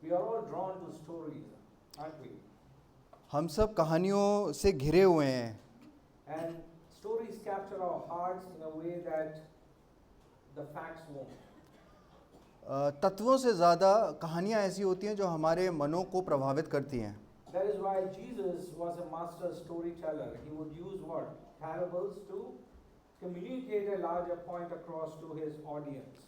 We are all drawn to stories, aren't we? हम सब कहानियों से घिरे हुए हैं And stories capture our hearts in a way that the facts won't. तत्वों से ज़्यादा कहानियाँ ऐसी होती हैं जो हमारे मनों को प्रभावित करती हैं। That is why Jesus was a master storyteller. He would use what? Parables to communicate a larger point across to his audience.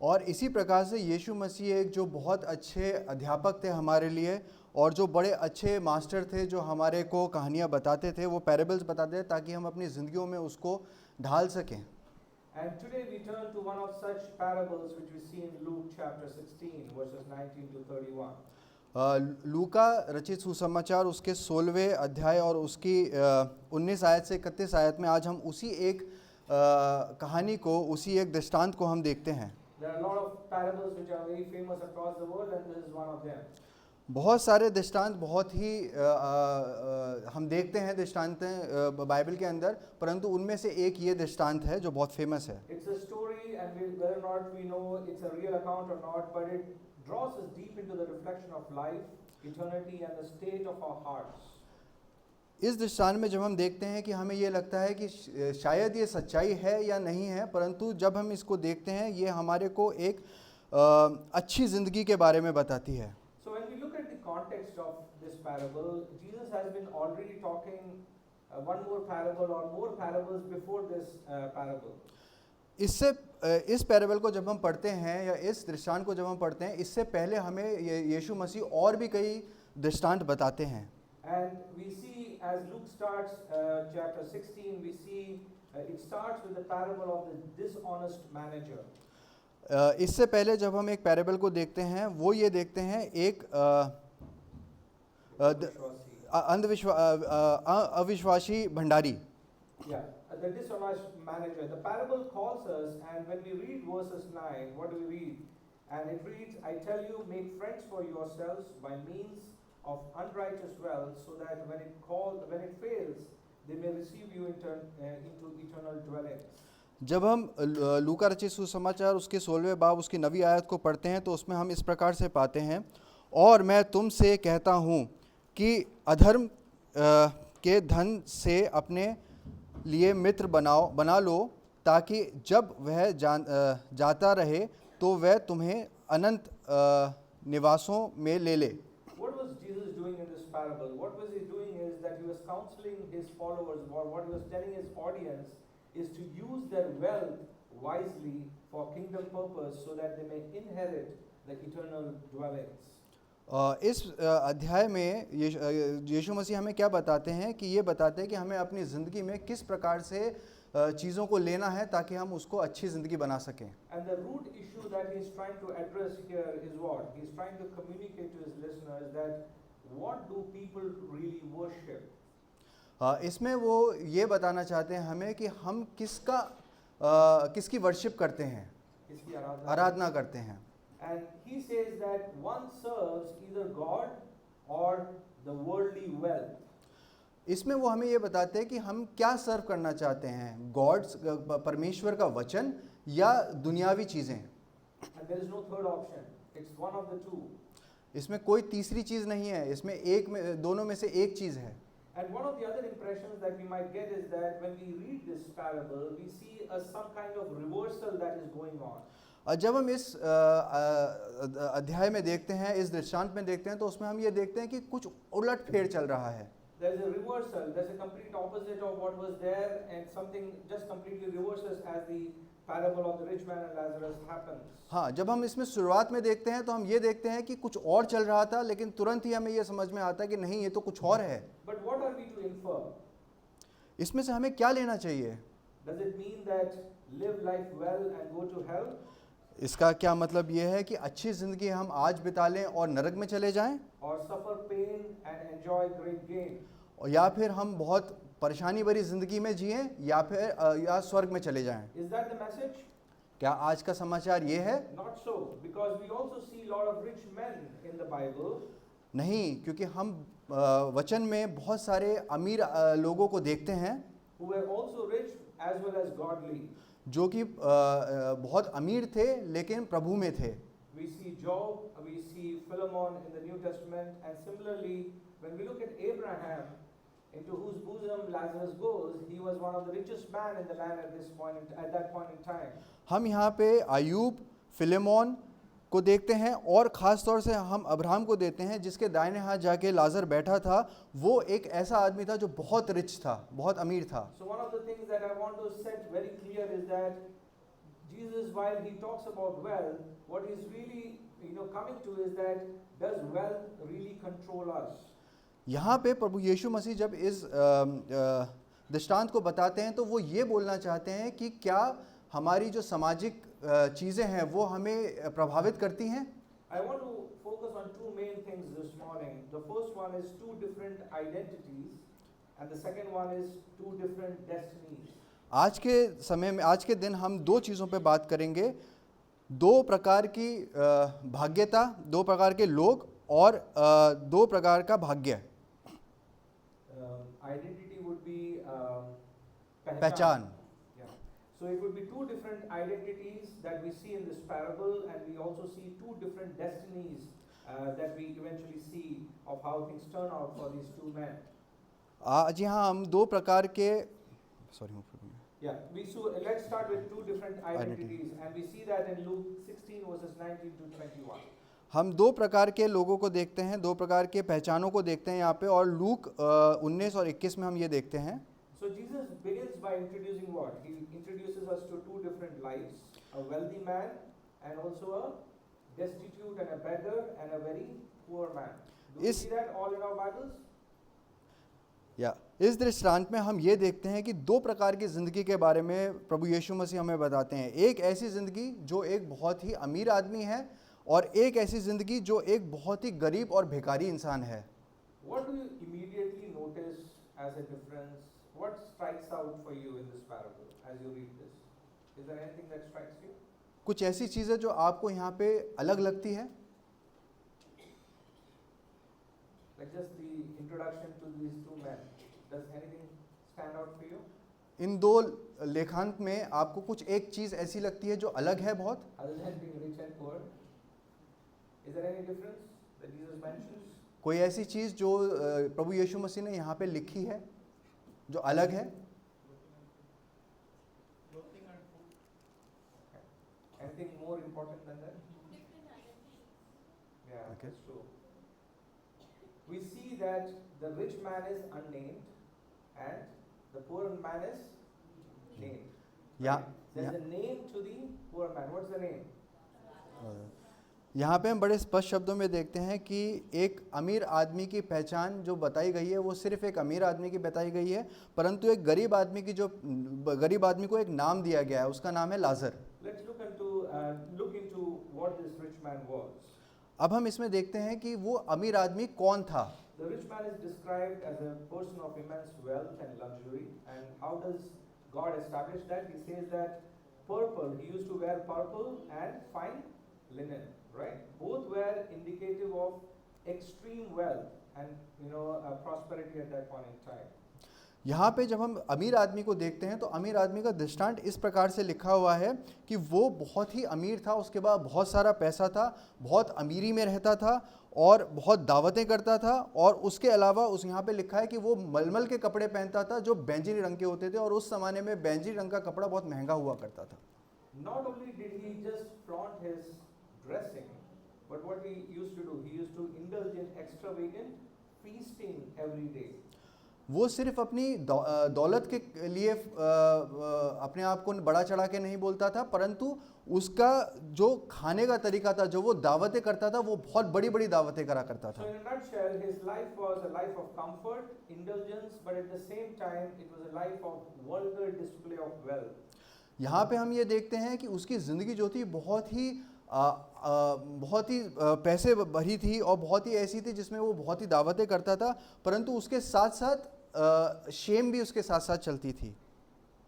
और इसी प्रकार से यीशु मसीह एक जो बहुत अच्छे अध्यापक थे हमारे लिए, और जो बड़े अच्छे मास्टर थे जो हमारे को कहानियाँ बताते थे, वो पैराबल्स बताते थे ताकि हम अपनी ज़िंदगियों में उसको ढाल सकें। And today we turn to one of such parables which we see in Luke chapter 16 verses 19 to 31. लूका रचित सुसमाचार उसके 16वें अध्याय और उसकी 19 आयत से 31 आयत में आज हम उसी एक कहानी को, उसी एक दृष्टांत को हम देखते हैं। There are a lot of parables which are very famous across the world, and this is one of them. बहुत सारे दृष्टांत बहुत ही हम देखते हैं दृष्टांत बाइबल के अंदर, परंतु उनमें से एक ये दृष्टांत है जो बहुत फेमस है। It's a story, and whether or not we know it's a real account or not, but it draws us deep into the reflection of life, eternity, and the state of our hearts. इस दृष्टांत में जब हम देखते हैं कि हमें ये लगता है कि शायद ये सच्चाई है या नहीं है, परंतु जब हम इसको देखते हैं ये हमारे को एक अच्छी ज़िंदगी के बारे में बताती है। So when we look at the context of this parable, Jesus has been already talking one more parable or more parables before this parable. इस पैराबल को जब हम पढ़ते हैं या इस दृष्टांत को जब हम पढ़ते हैं, इससे पहले हमें यीशु मसीह और भी कई दृष्टांत बताते हैं। And we see as Luke starts chapter 16, we see it starts with the parable of the dishonest manager. इससे पहले जब हम एक पैराबल को देखते हैं, वो ये देखते हैं एक अविश्वासी Bhandari. Yeah, the dishonest manager. The parable calls us, and when we read verses 9, what do we read? And it reads, I tell you, make friends for yourselves by means of unrighteous wealth, so that when it fails, they may receive you into eternal dwellings. जब हम लूका रचित सुसमाचार उसके 16वें बाब उसकी 9वीं आयत को पढ़ते हैं तो उसमें हम इस प्रकार से पाते हैं, और मैं तुमसे कहता हूँ कि अधर्म के धन से अपने लिए मित्र बना लो, ताकि जब वह जाता रहे तो वह तुम्हें अनंत निवासों में ले ले। What was Jesus doing in this parable? What was he doing is that he was counseling his followers, or what he was telling his audience is to use their wealth wisely for kingdom purpose, so that they may inherit the eternal dwellings. इस अध्याय में यीशु मसीह हमें क्या बताते हैं कि ये बताते हैं कि हमें अपनी ज़िंदगी में किस प्रकार से चीज़ों को लेना है ताकि हम उसको अच्छी ज़िंदगी बना सकें। And the root issue that he is trying to address here is what? He is trying to communicate to his listeners that what do people really worship? इसमें वो ये बताना चाहते हैं हमें कि हम किसकी वर्शिप करते हैं, किसकी आराधना करते हैं। And he says that one serves either God or the worldly wealth. इसमें वो हमें ये बताते हैं कि हम क्या सर्व करना चाहते हैं, गॉड परमेश्वर का वचन या दुनियावी चीज़ें। And there is no third option. It's one of the two. इसमें कोई तीसरी चीज़ नहीं है, इसमें दोनों में से एक चीज़ है। And one of the other impressions that we might get is that when we read this parable, we see some kind of reversal that is going on. जब हम इस अध्याय में देखते हैं, इस दृष्टांत में देखते हैं, तो उसमें हम ये देखते हैं कि कुछ उलट फेर चल रहा है। There is a reversal. There's a complete opposite of what was there, and something just completely reverses as the parable of the rich man and Lazarus happens. हाँ, जब हम इसमें शुरुआत में देखते हैं तो हम ये देखते हैं कि कुछ और चल रहा था, लेकिन तुरंत ही हमें ये समझ में आता है कि नहीं, ये तो कुछ और है। But what are we to infer? इसमें से हमें क्या लेना चाहिए? Does it mean that live life well and go to hell? इसका क्या मतलब ये है कि अच्छी ज़िंदगी हम आज बिता लें और नरक में चले जाएं, Or suffer pain and enjoy great gain? और या फिर हम बहुत परेशानी भरी ज़िंदगी में जिएं या स्वर्ग में चले जाएं? Is that the message? क्या आज का समाचार ये है? Not so, because we also see a lot of rich men in the Bible. नहीं, क्योंकि हम वचन में बहुत सारे अमीर लोगों को देखते हैं who were also rich as well as godly. जो कि बहुत अमीर थे लेकिन प्रभु में थे। We We see Job, we see Philemon in the New Testament, and similarly, when we look at Abraham, into whose bosom Lazarus goes, he was one of the richest man in the land at that point in time. हम यहाँ पे Ayub, Philemon को देखते हैं और ख़ास तौर से हम अब्राहम को देते हैं जिसके दाहिने हाथ जाके लाजर बैठा था। वो एक ऐसा आदमी था जो बहुत रिच था, बहुत अमीर था। So one of the things that I want to set very clear is that Jesus, while he talks about wealth, what he's really coming to is that does wealth really control us? यहाँ पे प्रभु यीशु मसीह जब इस दृष्टांत को बताते हैं तो वो ये बोलना चाहते हैं कि क्या हमारी जो सामाजिक चीज़ें हैं वो हमें प्रभावित करती हैं। I want to focus on two main things this morning. The first one is two different identities, and the second one is two different destinies. आज के समय में, आज के दिन हम दो चीज़ों पे बात करेंगे, दो प्रकार की भाग्यता, दो प्रकार के लोग और दो प्रकार का भाग्य। Identity would be पहचान। Yeah. So it would be two different identities that we see in this parable, and we also see two different destinies that we eventually see of how things turn out for these two men. आज यहाँ हम दो प्रकार के Yeah, let's start with two different identities, and we see that in Luke 16 verses 19 to 21. हम दो प्रकार के लोगों को देखते हैं, दो प्रकार के पहचानों को देखते हैं यहाँ पे, और लूक 19 और 21 में हम ये देखते हैं। So Jesus begins by introducing what? He introduces us to two different lives, a wealthy man and also a destitute and a beggar and a very poor man. Do we see that all in our Bibles? या इस दृष्टांत में हम ये देखते हैं कि दो प्रकार की ज़िंदगी के बारे में प्रभु यीशु मसीह हमें बताते हैं। एक ऐसी ज़िंदगी जो एक बहुत ही अमीर आदमी है और एक ऐसी ज़िंदगी जो एक बहुत ही गरीब और भिखारी इंसान है। What do you immediately notice as a difference? What strikes out for you in this parable as you read this? Is there anything that strikes you? कुछ ऐसी चीज़ें जो आपको यहाँ पे अलग लगती है? Like just the introduction to these two men. Does anything stand out for you? इन दो लेखांत में आपको कुछ एक चीज़ ऐसी लगती है जो अलग है बहुत? Other than being rich and poor, is there any difference that Jesus mentions? कोई ऐसी चीज़ जो प्रभु यीशु मसीह ने यहाँ पे लिखी है जो अलग है? Anything more important than that? Yeah, Okay. that's true. We see that the rich man is unnamed and the poor man is named. या There's a name to the poor man. What's the name? यहाँ पे हम बड़े स्पष्ट शब्दों में देखते हैं कि एक अमीर आदमी की पहचान जो बताई गई है वो सिर्फ एक अमीर आदमी की बताई गई है, परंतु एक गरीब आदमी की जो गरीब आदमी को एक नाम दिया गया है, उसका नाम है लाजर। Let's look into what this rich man was. अब हम इसमें देखते हैं कि वो अमीर आदमी कौन था। The rich man is described as a person of immense wealth and luxury. And how does God establish that? He says that purple, he used to wear purple and fine linen, right? Both were indicative of extreme wealth and prosperity at that point in time. यहाँ पे जब हम अमीर आदमी को देखते हैं तो अमीर आदमी का दृष्टांत इस प्रकार से लिखा हुआ है कि वो बहुत ही अमीर था, उसके बाद बहुत सारा पैसा था, बहुत अमीरी में रहता था और बहुत दावतें करता था, और उसके अलावा उस यहाँ पे लिखा है कि वो मलमल के कपड़े पहनता था जो बैंजनी रंग के होते थे, और उस ज़माने में बैंजनी रंग का कपड़ा बहुत महंगा हुआ करता था। Not only did he just flaunt his dressing, but what he used to do, he used to indulge in extravagant feasting every day. वो सिर्फ अपनी दौलत के लिए अपने आप को बड़ा चढ़ा के नहीं बोलता था, परंतु उसका जो खाने का तरीका था, जो वो दावतें करता था, वो बहुत बड़ी बड़ी दावतें करा करता था। So in a nutshell, his life was a life of comfort, indulgence, but at the same time, it was a life of vulgar display of wealth. यहाँ पे हम ये देखते हैं कि उसकी ज़िंदगी जो थी बहुत ही पैसे भरी थी और बहुत ही ऐसी थी जिसमें वो बहुत ही दावतें करता था, परंतु उसके साथ साथ शेम भी उसके साथ साथ चलती थी।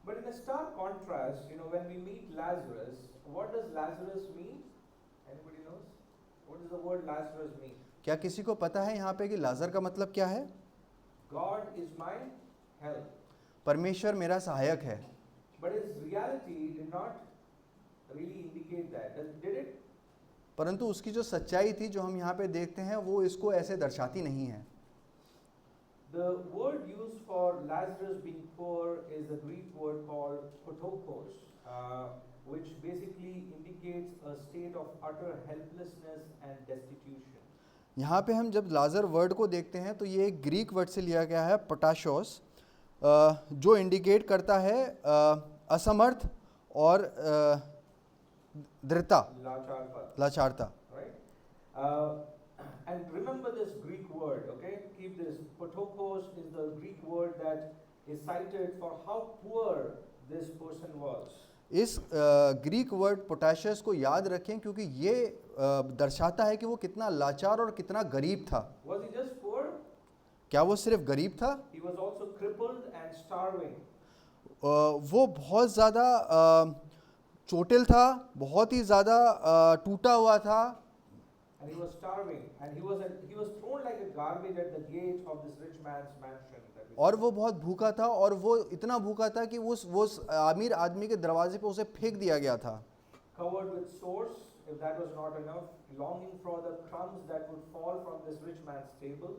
But in a stark contrast, when we meet Lazarus, what does Lazarus mean? Anybody knows? What does the word Lazarus mean? क्या किसी को पता है यहाँ पे कि लाजर का मतलब क्या है? God is my help. परमेश्वर मेरा सहायक है। But his reality did not really indicate that, did it? परंतु उसकी जो सच्चाई थी जो हम यहाँ पे देखते हैं वो इसको ऐसे दर्शाती नहीं है। The word used for Lazarus being poor is the Greek word called potokos, which basically indicates a state of utter helplessness and destitution. यहाँ पे हम जब लाजर वर्ड को देखते हैं तो ये एक ग्रीक वर्ड से लिया गया है पोटाशोस, जो इंडिकेट करता है असमर्थ और दृढ़ता, लाचारता। Right? And remember this Greek word, okay? Keep this. Potokos is the Greek word that is cited for how poor this person was. इस ग्रीक वर्ड पोटाशियस को याद रखें क्योंकि ये दर्शाता है कि वो कितना लाचार और कितना गरीब था। Was he just poor? क्या वो सिर्फ गरीब था? He was also crippled and starving. वो बहुत ज़्यादा चोटिल था, बहुत ही ज़्यादा टूटा हुआ था, And he was starving, and he was thrown like a garbage at the gate of this rich man's mansion. that we और वो बहुत भूखा था, और वो इतना भूखा था कि उस अमीर आदमी के दरवाजे पे उसे फेंक दिया गया था। covered with sores, if that was not enough, longing for the crumbs that would fall from this rich man's table.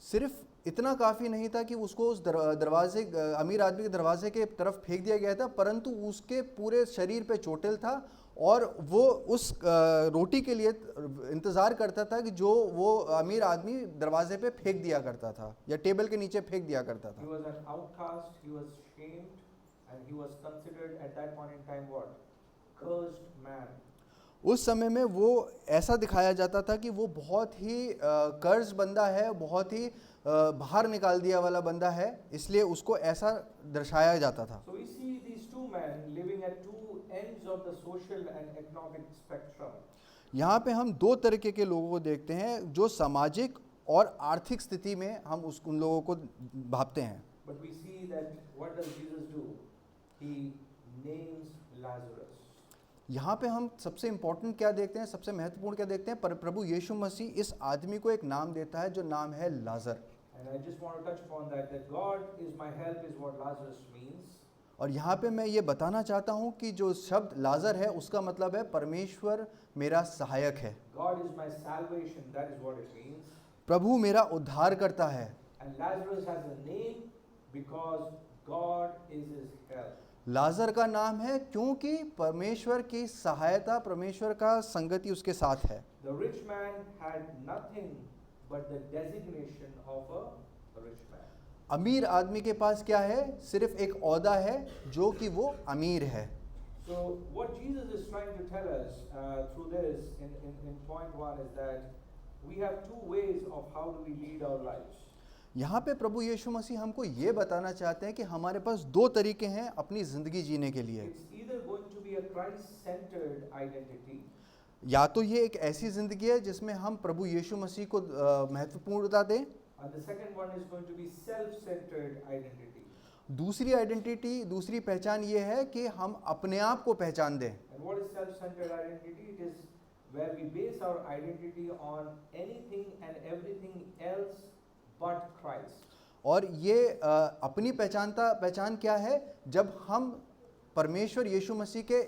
सिर्फ इतना काफ़ी नहीं था कि उसको उस दरवाजे अमीर आदमी के दरवाजे के तरफ फेंक दिया गया था, परंतु उसके पूरे शरीर पे चोटिल था और वो उस रोटी के लिए इंतज़ार करता था कि जो वो अमीर आदमी दरवाजे पे फेंक दिया करता था या टेबल के नीचे फेंक दिया करता He था। was an outcast, he was shamed, and he was considered at that point in time what? Cursed man. उस समय में वो ऐसा दिखाया जाता था कि वो बहुत ही कर्ज बंदा है, बहुत ही बाहर निकाल दिया वाला बंदा है, इसलिए उसको ऐसा दर्शाया जाता था। So we see these two men living at two ends of the social and economic spectrum. यहाँ पे हम दो तरीके के लोगों को देखते हैं जो सामाजिक और आर्थिक स्थिति में हम उन लोगों को भापते हैं। But we see that what does Jesus do? He names Lazarus. यहाँ पे हम सबसे इम्पोर्टेंट क्या देखते हैं, सबसे महत्वपूर्ण क्या देखते हैं, प्रभु यीशु मसीह इस आदमी को एक नाम देता है जो नाम है लाजर। And I just want to touch upon that God is my help is what Lazarus means. और यहाँ पे मैं ये बताना चाहता हूँ कि जो शब्द लाजर है उसका मतलब है परमेश्वर मेरा सहायक है। God is my salvation, that is what it means. प्रभु मेरा उद्धार करता है। And Lazarus has a name because God is his help. लाजर का नाम है क्योंकि परमेश्वर की सहायता, परमेश्वर का संगति उसके साथ है। The rich man had nothing but the designation of a rich man. अमीर आदमी के पास क्या है? सिर्फ एक ओहदा है जो कि वो अमीर है। So what Jesus is trying to tell us through this in point 1 is that we have two ways of how do we lead our lives. यहाँ पे प्रभु यीशु मसीह हमको ये बताना चाहते हैं कि हमारे पास दो तरीके हैं अपनी ज़िंदगी जीने के लिए। It's either going to be a Christ-centered identity, या तो ये एक ऐसी ज़िंदगी है जिसमें हम प्रभु यीशु मसीह को महत्वपूर्णता दें, and the second one is going to be self-centered identity. दूसरी आइडेंटिटी, दूसरी पहचान ये है कि हम अपने आप को पहचान दें। And what is self-centered identity? It is where we base our identity on anything and everything else but Christ. और ये अपनी पहचान क्या है? जब हम परमेश्वर यीशु मसीह के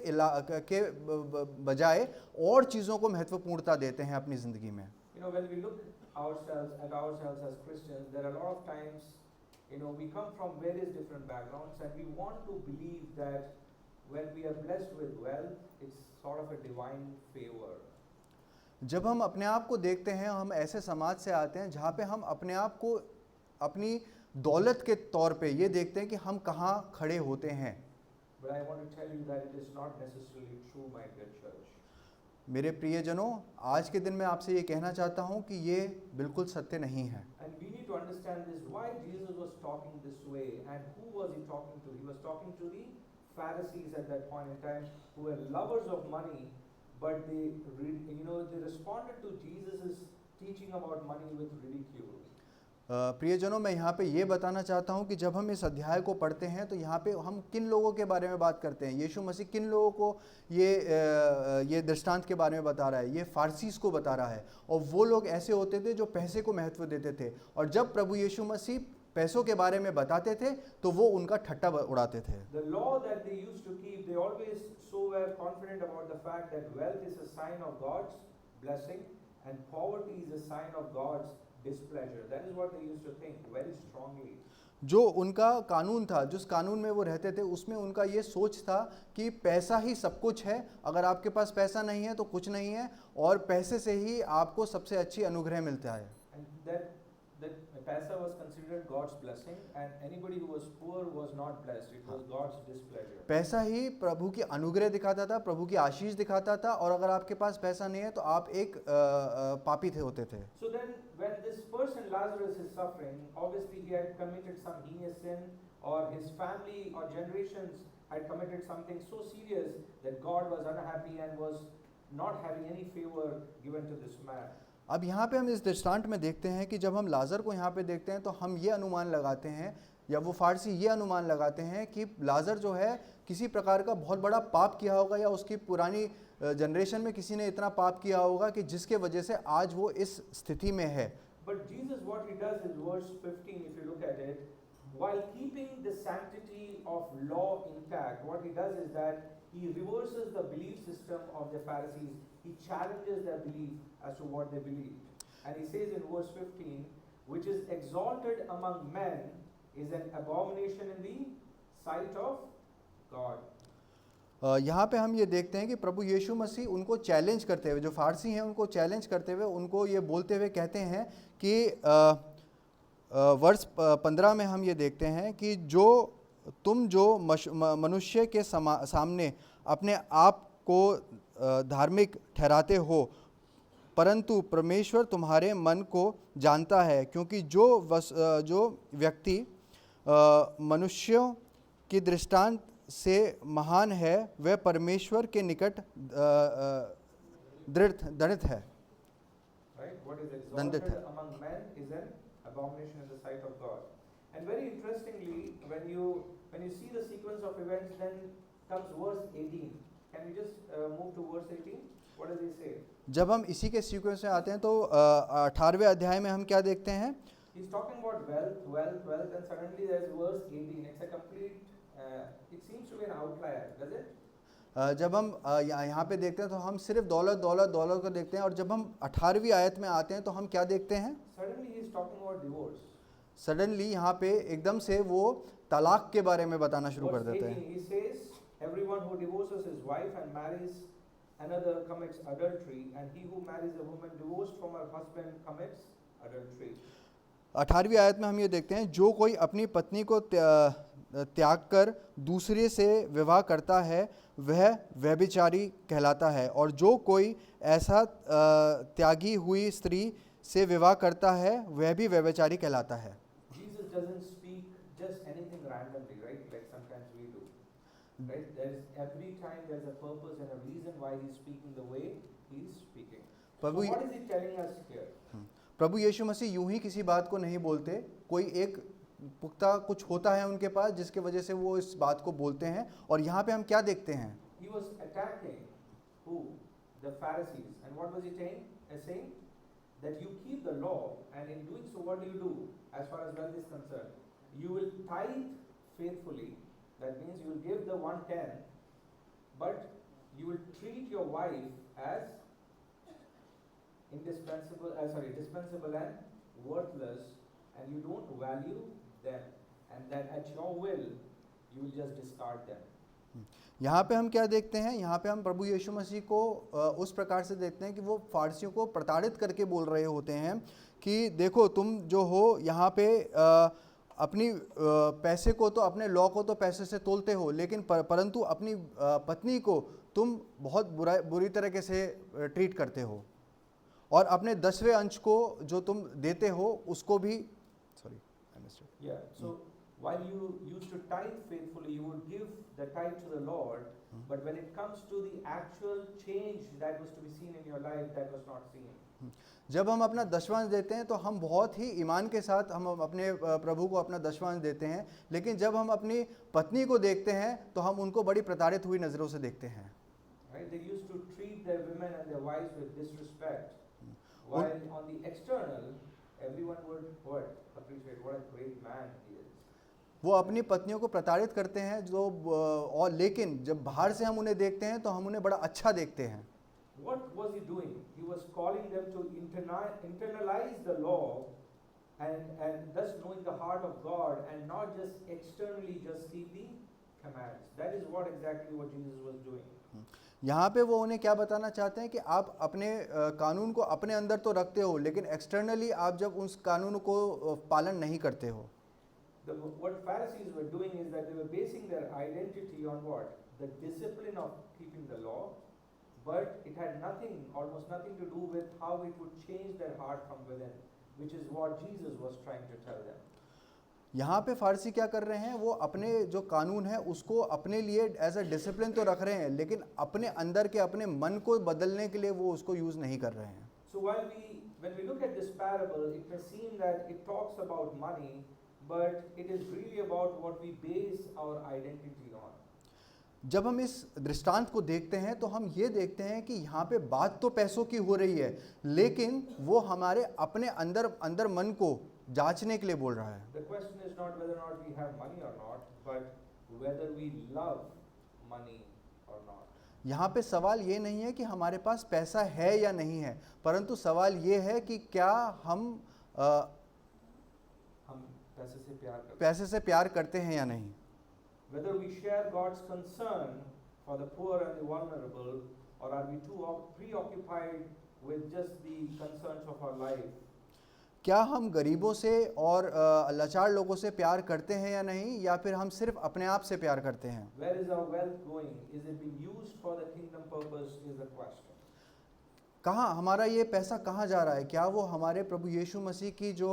बजाय और चीज़ों को महत्वपूर्णता देते हैं अपनी ज़िंदगी में। You know, when we look at ourselves as Christians, there are a lot of times, you know, we come from various different backgrounds and we want to believe that when we are blessed with wealth, it's sort of a divine favor. जब हम अपने आप को देखते हैं, हम ऐसे समाज से आते हैं जहाँ पे हम अपने आप को अपनी दौलत के तौर पे ये देखते हैं कि हम कहाँ खड़े होते हैं। But I want to tell you that it is not necessarily true, my dear church. मेरे प्रियजनों, आज के दिन मैं आपसे ये कहना चाहता हूँ कि ये बिल्कुल सत्य नहीं है। And we need to understand this, why Jesus was talking this way and who was he talking to? He was talking to the Pharisees at that point in time who were lovers of money, but they responded to Jesus' teaching about money with ridicule. प्रियजनों, मैं यहाँ पे ये बताना चाहता हूँ कि जब हम इस अध्याय को पढ़ते हैं तो यहाँ पे हम किन लोगों के बारे में बात करते हैं। यीशु मसीह किन लोगों को ये दृष्टांत के बारे में बता रहा है, ये फारसीस को बता रहा है। और वो लोग ऐसे होते थे जो पैसे को महत्व देते थे, और जब प्रभु यीशु मसीह पैसों के बारे में बताते थे तो वो उनका ठट्टा उड़ाते थे। The law that they used to keep, they always so were confident about the fact that wealth is a sign of God's blessing and poverty is a sign of God's displeasure. That is what they used to think very strongly. जो उनका कानून था, जिस कानून में वो रहते थे, उसमें उनका ये सोच था कि पैसा ही सब कुछ है, अगर आपके पास पैसा नहीं है तो कुछ नहीं है, और पैसे से ही आपको सबसे अच्छी अनुग्रह मिलता है। And that paisa was considered God's blessing, and anybody who was poor was not blessed. It was God's displeasure. पैसा ही प्रभु की अनुग्रह दिखाता था, प्रभु की आशीष दिखाता था, और अगर आपके पास पैसा नहीं है तो आप एक पापी होते थे। So then when this person Lazarus is suffering, obviously he had committed some heinous sin, or his family or generations had committed something so serious that God was unhappy and was not having any favor given to this man. अब यहाँ पे हम इस दृष्टांत में देखते हैं कि जब हम लाजर को यहाँ पे देखते हैं तो हम ये अनुमान लगाते हैं, या वो फारसी ये अनुमान लगाते हैं कि लाजर जो है किसी प्रकार का बहुत बड़ा पाप किया होगा, या उसकी पुरानी जनरेशन में किसी ने इतना पाप किया होगा कि जिसके वजह से आज वो इस स्थिति में है। But Jesus, what he does is verse 15, if you look at it, while keeping the sanctity of law intact, what he does is that he reverses the belief system of the Pharisees. He challenges their belief as to what they believe. And he says in verse 15, which is exalted among men is an abomination in the sight of God. यहाँ पे हम ये देखते हैं कि प्रभु यीशु मसीह उनको challenge करते हुए, जो फारसी हैं उनको चैलेंज करते हुए, उनको ये बोलते हुए कहते हैं कि वर्ष 15 में हम ये देखते हैं कि तुम जो मनुष्य के सामने अपने आप को धार्मिक ठहराते हो, परंतु परमेश्वर तुम्हारे मन को जानता है, क्योंकि जो व्यक्ति मनुष्यों की दृष्टांत से महान है वह परमेश्वर के निकट दंडित है। Right? What is exalted among men is an abomination in the sight of God. And very interestingly, when you see the sequence of events, then comes verse 18. Can we just move to verse 18? What does he say? जब हम इसी के sequence में आते हैं तो 18वें अध्याय में हम क्या देखते हैं? He's talking about wealth, and suddenly there's verse 18. It's a complete, it seems to be an outlier, does it? जब हम यहाँ पे देखते हैं तो हम सिर्फ दौलत को देखते हैं, और जब हम 18वीं आयत में आते हैं तो हम क्या देखते हैं? Suddenly he's talking about divorce. Suddenly यहाँ पे एकदम से वो तलाक के बारे में बताना शुरू कर देते हैं। He says, everyone who divorces his wife and marries another commits adultery, and he who marries a woman divorced from her husband commits adultery. 18वीं आयत में हम ये देखते हैं, जो कोई अपनी पत्नी को त्याग कर दूसरे से विवाह करता है वह व्यभिचारी कहलाता है, और जो कोई ऐसा त्यागी हुई स्त्री से विवाह करता है वह भी व्यभिचारी कहलाता है। Jesus doesn't speak just anything randomly, right? Like sometimes we do. Right? Every time there's a purpose and a reason why he's speaking the way he's speaking. So what is he telling us here? प्रभु यीशु मसीह यूं ही किसी बात को नहीं बोलते, कोई एक पुख्ता कुछ होता है उनके पास जिसके वजह से वो इस बात को बोलते हैं। और यहाँ पे हम क्या देखते हैं? He was attacking who? The Pharisees. And what was he saying? That you keep the law, and in doing so, what do? As far as wealth is concerned, you will tithe faithfully. That means you will give the 1/10, but you will treat your wife as dispensable and worthless, and you don't value them, and that at your will you will just discard them. यहाँ पे हम क्या देखते हैं? यहाँ पे हम प्रभु यीशु मसीह को उस प्रकार से देखते हैं कि वो फारसियों को प्रताड़ित करके बोल रहे होते हैं कि देखो तुम जो हो यहाँ पे अपनी पैसे को तो, अपने लॉ को तो पैसे से तोलते हो, लेकिन परंतु अपनी पत्नी को तुम बहुत बुरी तरीके से ट्रीट करते हो, और अपने 10वें अंश को जो तुम देते हो उसको भी While you used to tithe faithfully, you would give the tithe to the Lord, but when it comes to the actual change that was to be seen in your life, that was not seen. जब हम अपना दशवांश देते हैं तो हम बहुत ही ईमान के साथ हम अपने प्रभु को अपना दशवांश देते हैं, लेकिन जब हम अपनी पत्नी को देखते हैं तो हम उनको बड़ी प्रताड़ित हुई नज़रों से देखते हैं। Right? They used to treat their women and their wives with disrespect, while on the external, everyone would appreciate what a great man he is. वो अपनी पत्नियों को प्रताड़ित करते हैं और लेकिन जब बाहर से हम उन्हें देखते हैं तो हम उन्हें बड़ा अच्छा देखते हैं। What was he doing? He was calling them to internalize the law and thus knowing the heart of God and not just externally just keep the commands. That is what exactly what Jesus was doing. यहाँ पे वो उन्हें क्या बताना चाहते हैं कि आप अपने कानून को अपने अंदर तो रखते हो लेकिन एक्सटर्नली आप जब उस कानून को पालन नहीं करते हो। What Pharisees were doing is that they were basing their identity on what? The discipline of keeping the law, but it had almost nothing to do with how it would change their heart from within, which is what Jesus was trying to tell them. यहाँ पे फारसी क्या कर रहे हैं, वो अपने जो कानून है उसको अपने लिए एज अ डिसिप्लिन तो रख रहे हैं लेकिन अपने अंदर के अपने मन को बदलने के लिए वो उसको यूज़ नहीं कर रहे हैं। So when we look at this parable, it may seem that it talks about money, but it is really about what we base our identity on. जब हम इस दृष्टांत को देखते हैं तो हम ये देखते हैं कि यहाँ पे बात तो पैसों की हो रही है लेकिन वो हमारे अपने अंदर मन को जांचने के लिए बोल रहा है। The question is not whether or not we have money or not, but whether we love money or not. यहाँ पे सवाल ये नहीं है कि हमारे पास पैसा है या नहीं है, परंतु सवाल ये है कि क्या हम पैसे से प्यार करते हैं या नहीं। Whether we share God's concern for the poor and the vulnerable, or are we too preoccupied with just the concerns of our life? क्या हम गरीबों से और लाचार लोगों से प्यार करते हैं या नहीं, या फिर हम सिर्फ अपने आप से प्यार करते हैं। Where is our wealth going? Is it being used for the kingdom purpose? Is the question. कहाँ हमारा ये पैसा कहाँ जा रहा है? क्या वो हमारे प्रभु यीशु मसीह की जो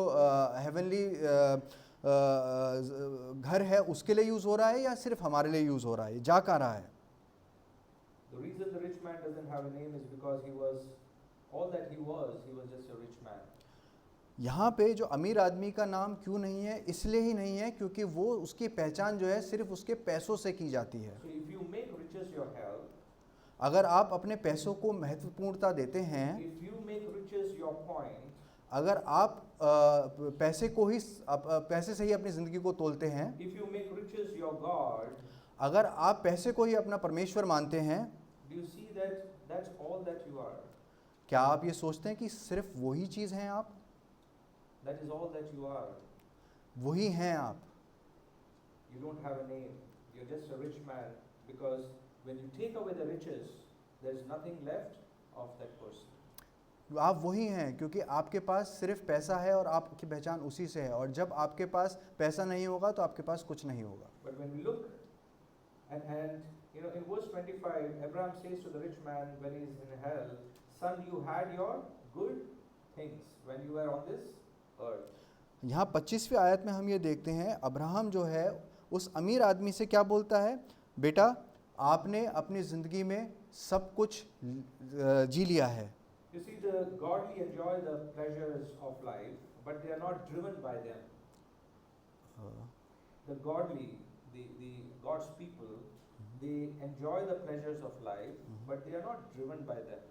हेवनली घर है उसके लिए यूज़ हो रहा है या सिर्फ हमारे लिए यूज़ हो रहा है? जा कहाँ रहा है? The reason the rich man doesn't have a name is because he was all that he was just a rich man. यहाँ पे जो अमीर आदमी का नाम क्यों नहीं है, इसलिए ही नहीं है क्योंकि वो उसकी पहचान जो है सिर्फ उसके पैसों से की जाती है। So if you make riches your health, अगर आप अपने पैसों को महत्वपूर्णता देते हैं, if you make riches your point, अगर आप पैसे को ही पैसे से ही अपनी ज़िंदगी को तोलते हैं, if you make riches your God, अगर आप पैसे को ही अपना परमेश्वर मानते हैं, do you see that that's all that you are? क्या आप ये सोचते हैं कि सिर्फ वही चीज़ हैं आप? That is all that you are. वही हैं आप। You don't have a name. You're just a rich man because when you take away the riches, there's nothing left of that person. आप वही हैं क्योंकि आपके पास सिर्फ पैसा है और आपकी पहचान उसी से है, और जब आपके पास पैसा नहीं होगा तो आपके पास कुछ नहीं होगा। But when we look and you know in verse 25, Abraham says to the rich man when he's in hell, son, you had your good things when you were on this earth. यहाँ 25वीं आयत में हम ये देखते हैं, Abraham जो है उस अमीर आदमी से क्या बोलता है, बेटा आपने अपनी ज़िंदगी में सब कुछ जी लिया है। You see, the godly enjoy the pleasures of life, but they are not driven by them. The godly, the God's people, they enjoy the pleasures of life, but they are not driven by them.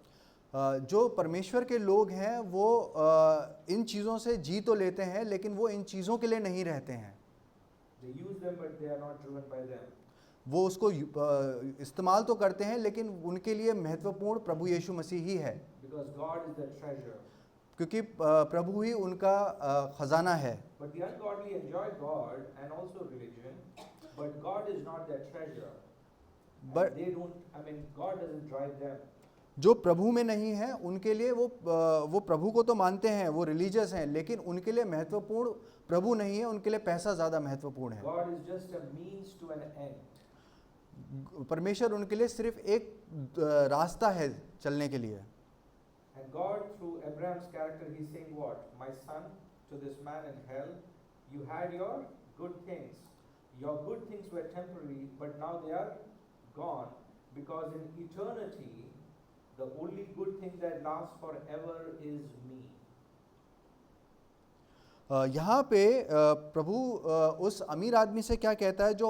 जो परमेश्वर के लोग हैं वो इन चीज़ों से जी तो लेते हैं लेकिन वो इन चीज़ों के लिए नहीं रहते हैं। They use them, but they are not driven by them. वो उसको इस्तेमाल तो करते हैं लेकिन उनके लिए महत्वपूर्ण प्रभु यीशु मसीह ही है, Because God is the treasure. क्योंकि प्रभु ही उनका खजाना है। But the ungodly enjoy God and also religion, but God is not their treasure. But They don't, God doesn't drive them. जो प्रभु में नहीं है उनके लिए वो प्रभु को तो मानते हैं, वो रिलीजियस हैं, लेकिन उनके लिए महत्वपूर्ण प्रभु नहीं है, उनके लिए पैसा ज़्यादा महत्वपूर्ण है। God is just a means to an end. परमेश्वर उनके लिए सिर्फ एक रास्ता है चलने के लिए। And God, through Abraham's character, he's saying what? My son, to this man in hell, you had your good things. Your good things were temporary, but now they are gone. Because in eternity, the only good thing that lasts forever is me. यहाँ पे प्रभु उस अमीर आदमी से क्या कहता है जो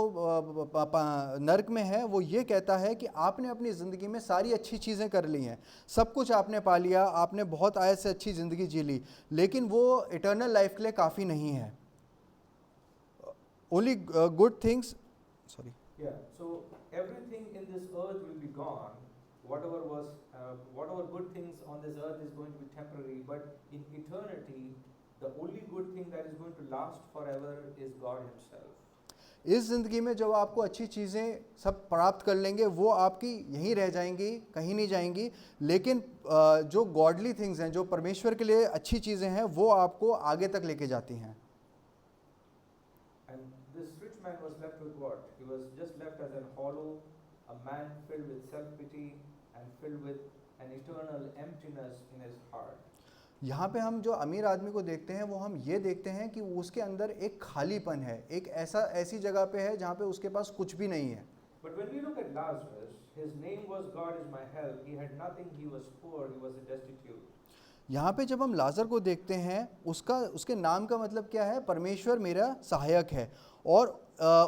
नरक में है, वो ये कहता है कि आपने अपनी ज़िंदगी में सारी अच्छी चीज़ें कर ली हैं, सब कुछ आपने पा लिया, आपने बहुत आयत से अच्छी ज़िंदगी जी ली, लेकिन वो इटर्नल लाइफ के लिए काफ़ी नहीं है। only good things, sorry. Yeah, so everything in this earth will be gone. Whatever good things on this earth is going to be temporary, but in eternity, the only good thing that is going to last forever is God Himself. इस ज़िंदगी में जब आपको अच्छी चीज़ें सब प्राप्त कर लेंगे वो आपकी यहीं रह जाएंगी, कहीं नहीं जाएंगी, लेकिन जो गॉडली थिंग्स हैं, जो परमेश्वर के लिए अच्छी चीज़ें हैं, वो आपको आगे तक लेके जाती हैं। And this rich man was left with what? He was just left as an hollow, a man filled with self-pity and filled with an eternal emptiness in his heart. यहाँ पे हम जो अमीर आदमी को देखते हैं वो हम ये देखते हैं कि उसके अंदर एक खालीपन है, एक ऐसी जगह पे है जहाँ पे उसके पास कुछ भी नहीं है। But when we look at Lazarus, his name was God is my help. He had nothing. He was poor. He was destitute. यहाँ पे जब हम लाजर को देखते हैं उसके नाम का मतलब क्या है? परमेश्वर मेरा सहायक है, और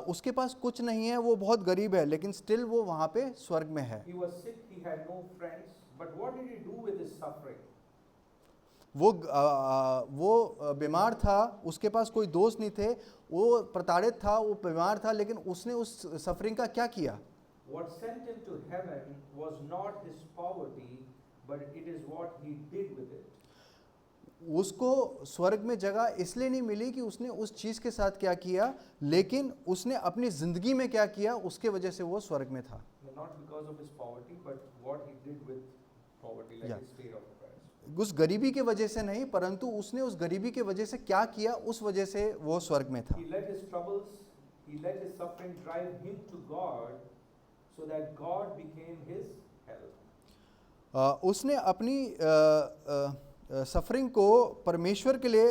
उसके पास कुछ नहीं है, वो बहुत गरीब है, लेकिन स्टिल वो वहाँ पे स्वर्ग में है। He was sick. He had no friends. But what did he do with his suffering? वो बीमार था, उसके पास कोई दोस्त नहीं थे, वो प्रताड़ित था, वो बीमार था, लेकिन उसने उस सफरिंग का क्या किया? What sent him to heaven was not his poverty, but it is what he did with it. उसको स्वर्ग में जगह इसलिए नहीं मिली कि उसने उस चीज़ के साथ क्या किया, लेकिन उसने अपनी ज़िंदगी में क्या किया, उसके वजह से वो स्वर्ग में था। Not because of his poverty, but what he did with poverty, like his state of affairs. उस गरीबी के वजह से नहीं, परंतु उसने उस गरीबी के वजह से क्या किया, उस वजह से वो स्वर्ग में था। He let his troubles, he let his suffering drive him to God, so that God became his help. उसने अपनी सफरिंग को परमेश्वर के लिए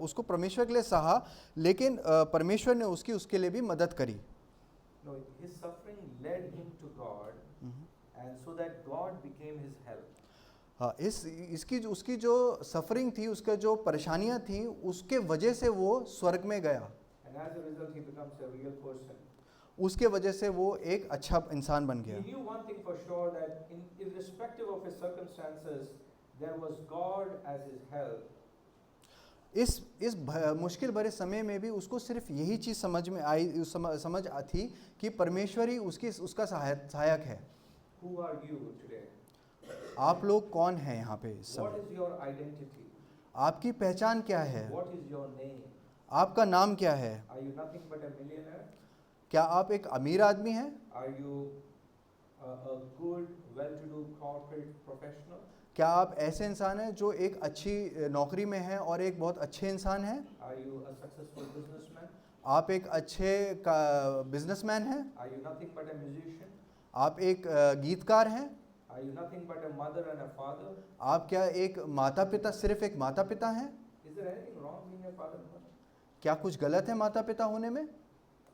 उसको परमेश्वर के लिए सहा, लेकिन परमेश्वर ने उसके लिए भी मदद करी। No, his suffering led him to God, and so that God became his help. हाँ, उसकी जो सफरिंग थी, उसका जो परेशानियां थी, उसके वजह से वो स्वर्ग में गया। And as a result, he becomes a real person. उसके वजह से वो एक अच्छा इंसान बन गया। He knew one thing for sure, that irrespective of his circumstances, there was God as his help. इस मुश्किल भरे समय में भी उसको सिर्फ यही चीज़ समझ में आई, समझ थी कि परमेश्वर ही उसका सहायक है। Who are you today? आप लोग कौन हैं यहाँ पे इस What समय? is your identity? आपकी पहचान क्या है? What is your name? आपका नाम क्या है? Are you nothing but a millionaire? क्या आप एक अमीर आदमी हैं? Are you a good, well-to-do corporate professional? क्या आप ऐसे इंसान हैं जो एक अच्छी नौकरी में हैं और एक बहुत अच्छे इंसान हैं? Are you a successful businessman? आप एक अच्छे बिजनेसमैन हैं? Are you nothing but a musician? आप एक गीतकार हैं? Are you nothing but a mother and a father? आप क्या एक माता पिता, सिर्फ एक माता पिता हैं? Is there anything wrong being a father and mother? क्या कुछ गलत है माता पिता होने में?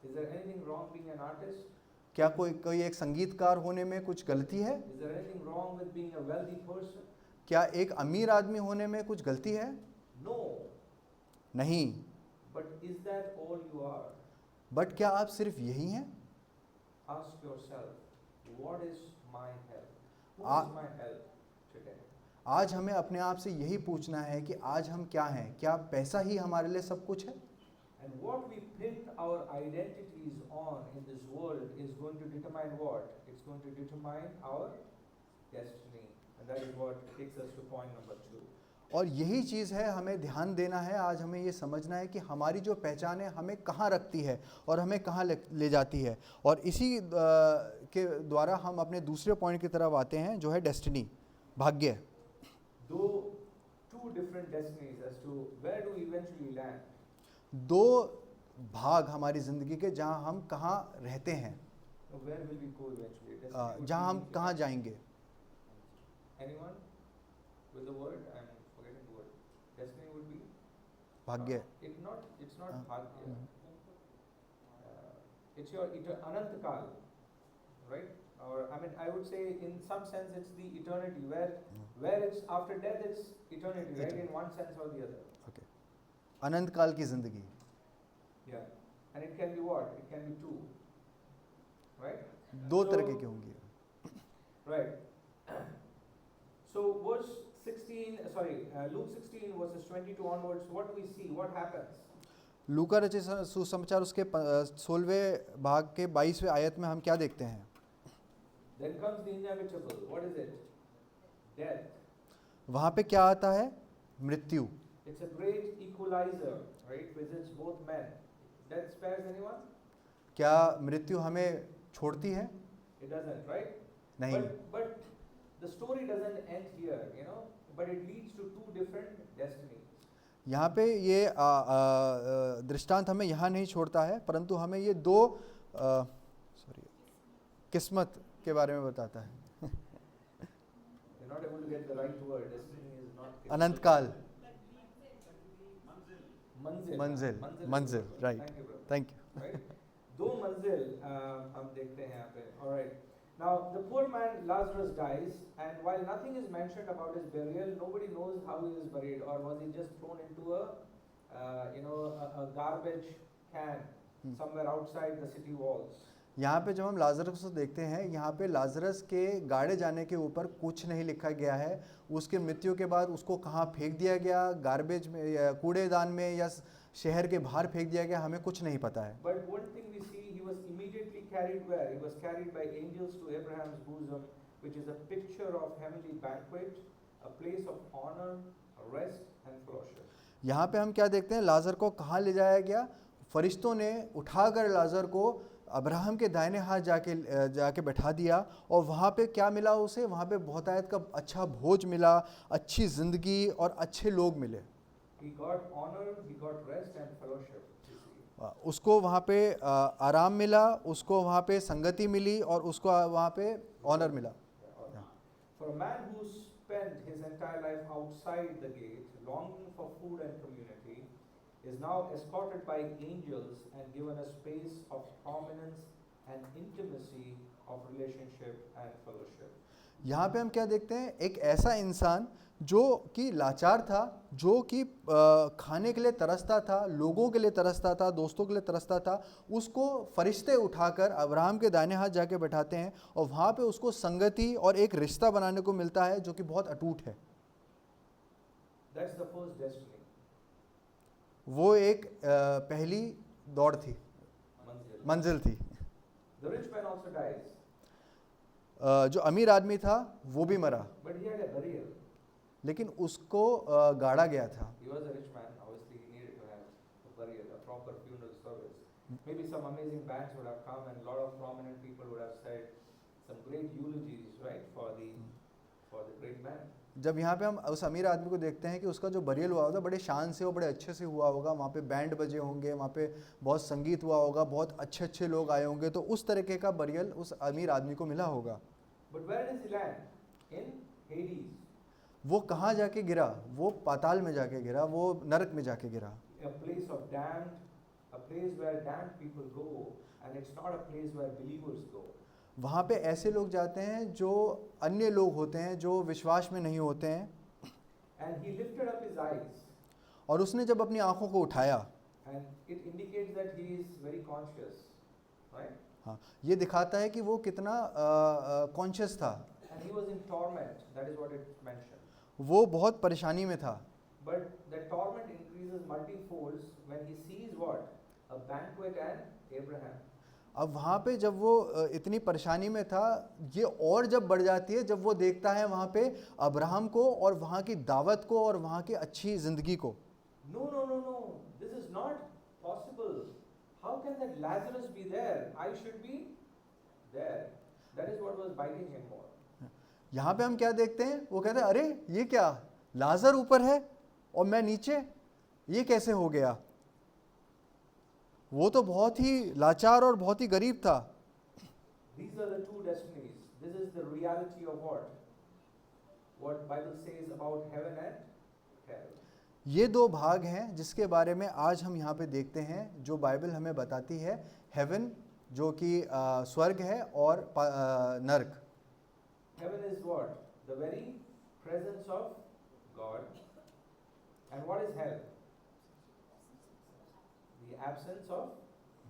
Is there anything wrong being an artist? क्या कोई एक संगीतकार होने में कुछ गलती है? Is there anything wrong with being a wealthy person? क्या एक अमीर आदमी होने में कुछ गलती है? No. नहीं। But is that all you are? But क्या आप सिर्फ यही हैं? Ask yourself, what is my help? Who uh- is my help today? आज हमें अपने आप से यही पूछना है कि आज हम क्या हैं? क्या पैसा ही हमारे लिए सब कुछ है? And what we pin our identities on in this world is going to determine what? It's going to determine our destiny. And that is what takes us to point number 2. और यही चीज़ है, हमें ध्यान देना है, आज हमें ये समझना है कि हमारी जो पहचान है हमें कहाँ रखती है और हमें कहाँ ले जाती है। और इसी के द्वारा हम अपने दूसरे पॉइंट की तरफ आते हैं, जो है डेस्टिनी, भाग्य। Though two different destinies as to where do we eventually land. दो भाग हमारी ज़िंदगी के, जहाँ हम कहाँ रहते हैं, Where will we go eventually? Destiny would जहाँ be हम कहाँ जाएंगे। Anyone with the word? I'm forgetting the word. Destiny would be भाग्य। it's not bhagya. It's your anant kal, right? Or I mean, I would say in some sense it's the eternity where it's after death, it's eternity, right? In one sense or the other. Okay, अनंत काल की ज़िंदगी। Yeah, and it can be what? It can be two, right? दो So- तरह की होंगी। Right. So verse 16, Luke 16 verses 22 onwards, what do we see? What happens? लूका रचित सुसमाचार उसके 16वें भाग के 22वें आयत में हम क्या देखते हैं? Then comes the inevitable. What is it? Death. वहाँ पे क्या आता है? मृत्यु। It's a great equalizer, right? Visits both men. Death spares anyone? क्या मृत्यु हमें छोड़ती है? It doesn't, right? नहीं। But the story doesn't end here, you know. But it leads to two different destinies. यहाँ पे ये दृष्टांत हमें यहाँ नहीं छोड़ता है, परंतु हमें ये दो किस्मत के बारे में बताता है। You're not able to get the right word. Destiny is not. अनंत काल। मंजिल. मंजिल, right. Thank you, brother. Thank you. Right? दो मंजिल हम देखते हैं यहाँ पे. All right. Now the poor man Lazarus dies, and while nothing is mentioned about his burial, nobody knows how he is buried, or was he just thrown into a garbage can somewhere outside the city walls? यहाँ पे जब हम Lazarus को देखते हैं, यहाँ पे Lazarus के गाड़े जाने के ऊपर कुछ नहीं लिखा गया है। उसके मृत्यु के बाद उसको कहाँ फेंक दिया गया, गार्बेज में या कूड़ेदान में या शहर के बाहर फेंक दिया गया, हमें कुछ नहीं पता है। But one thing we see, he was immediately carried where? He was carried by angels to Abraham's bosom, which is a picture of heavenly banquet, a place of honor, rest and fellowship. यहाँ पे हम क्या देखते हैं? लाजर को कहाँ ले जाया गया? फरिश्तों ने उठाकर लाजर को अब्राहम के दाहिने हाथ जाके बैठा दिया, और वहाँ पे क्या मिला उसे? वहाँ पे बहुतायत का अच्छा भोज मिला, अच्छी ज़िंदगी और अच्छे लोग मिले। He got honor, he got rest and fellowship. उसको वहाँ पे आराम मिला, उसको वहाँ पे संगति मिली और उसको वहाँ पे ऑनर मिला। For a man who spent his entire life outside the gate, longing for food and community, is now escorted by angels and given a space of prominence and intimacy of relationship and fellowship. यहाँ पे हम क्या देखते हैं? एक ऐसा इंसान जो कि लाचार था, जो कि खाने के लिए तरसता था, लोगों के लिए तरसता था, दोस्तों के लिए तरसता था, उसको फरिश्ते उठाकर अब्राहम के दाहिने हाथ जाके बैठाते हैं और वहाँ पे उसको संगति और एक रिश्ता बनाने को मिलता है जो कि बहुत अटूट है। That's the first destiny. वो एक पहली दौड़ थी, मंजिल थी। The rich man also dies. जो अमीर आदमी था वो भी मरा, But he had a burial. लेकिन उसको गाड़ा गया था। He was a rich man. Obviously, he needed to have a burial, a proper funeral service. Maybe some amazing bands would have come, and a lot of prominent people would have said some great eulogies, right, for the great man. जब यहाँ पे हम उस अमीर आदमी को देखते हैं कि उसका जो बरियल हुआ होगा बड़े शान से और बड़े अच्छे से हुआ होगा, वहाँ पे बैंड बजे होंगे, वहाँ पे बहुत संगीत हुआ होगा, बहुत अच्छे अच्छे लोग आए होंगे, तो उस तरीके का बरियल उस अमीर आदमी को मिला होगा। But where does he land? In Hades. वो कहाँ जाके गिरा? वो पाताल में जाके गिरा, वो नरक में जाके गिरा। A place of damned, a place where damned people go, and it's not a place where believers go. वहाँ पे ऐसे लोग जाते हैं जो अन्य लोग होते हैं, जो विश्वास में नहीं होते हैं। And he lifted up his eyes. और उसने जब अपनी आंखों को उठाया, And it indicates that he is very conscious, right? हाँ, ये दिखाता है कि वो कितना कॉन्शियस था। And he was in torment. That is what it mentioned. वो बहुत परेशानी में था। But the torment increases multifolds when he sees what? A banquet and Abraham. अब वहाँ पे जब वो इतनी परेशानी में था, ये और जब बढ़ जाती है जब वो देखता है वहाँ पे अब्राहम को और वहाँ की दावत को और वहाँ की अच्छी ज़िंदगी को। No, no, no, no. This is not possible. How can that Lazarus be there? I should be there. That is what was biting him more. यहाँ पे हम क्या देखते हैं? वो कहते हैं अरे ये क्या, लाजर ऊपर है और मैं नीचे, ये कैसे हो गया? वो तो बहुत ही लाचार और बहुत ही गरीब था। These are the two destinies. This is the reality of what? What Bible says about heaven and hell. ये दो भाग हैं जिसके बारे में आज हम यहाँ पे देखते हैं, जो बाइबल हमें बताती है। हेवन जो कि स्वर्ग है और नरक। Heaven is what? The very presence of God. And what is hell? The absence of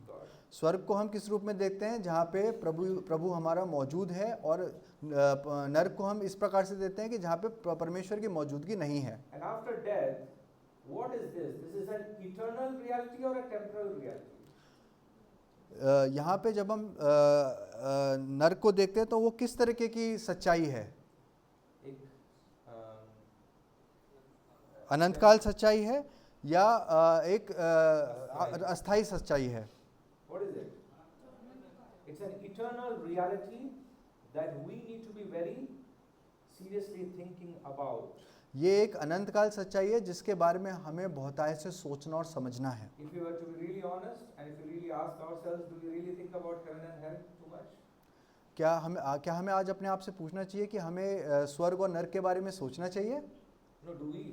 God. स्वर्ग को हम किस रूप में देखते हैं? जहाँ पे प्रभु हमारा मौजूद है, और नरक को हम इस प्रकार से देखते हैं कि जहाँ पे परमेश्वर की मौजूदगी नहीं है। And after death, What is this? This is an eternal reality or a temporal reality? यहाँ पे जब हम नरक को देखते हैं तो वो किस तरीके की सच्चाई है? एक अनंतकाल सच्चाई है या एक अस्थाई सच्चाई है? what is it? It's an eternal reality that we need to be very seriously thinking about. ये एक अनंतकाल सच्चाई है जिसके बारे में हमें बहुत आय से सोचना और समझना है। If we were to be really honest and if we really ask ourselves, do we really think about heaven and hell too much? क्या हमें आज अपने आप से पूछना चाहिए कि हमें स्वर्ग और नरक के बारे में सोचना चाहिए? No, do we?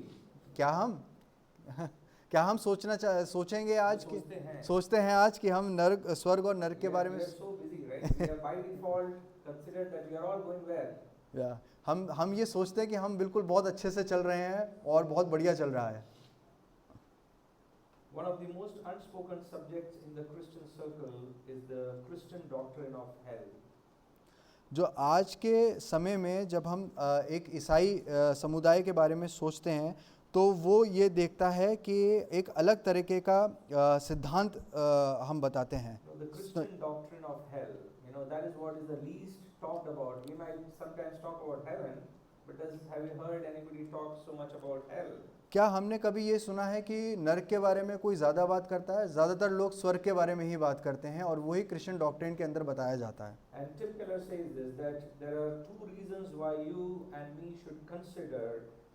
क्या हम सोचेंगे आज कि सोचते हैं आज कि हम नरक स्वर्ग और नरक के बारे में We are so busy, right? We are by default considered that we are all going well. या हम ये सोचते हैं कि हम बिल्कुल बहुत अच्छे से चल रहे हैं और बहुत बढ़िया चल रहा है। One of the most unspoken subjects in the Christian circle is the Christian doctrine of hell. जो आज के समय में जब हम एक ईसाई समुदाय के बारे में सोचते हैं तो वो ये देखता है कि एक अलग तरीके का सिद्धांत हम बताते हैं। So the Christian doctrine of hell, that is what is the least talked about. We might sometimes talk about heaven, but have you heard anybody talk so much about hell? क्या हमने कभी ये सुना है कि नरक के बारे में कोई ज़्यादा बात करता है? ज़्यादातर लोग स्वर्ग के बारे में ही बात करते हैं और वही क्रिश्चियन डॉक्ट्रिन के अंदर बताया जाता है। And Tim Keller says this, that there are two reasons why you and me should consider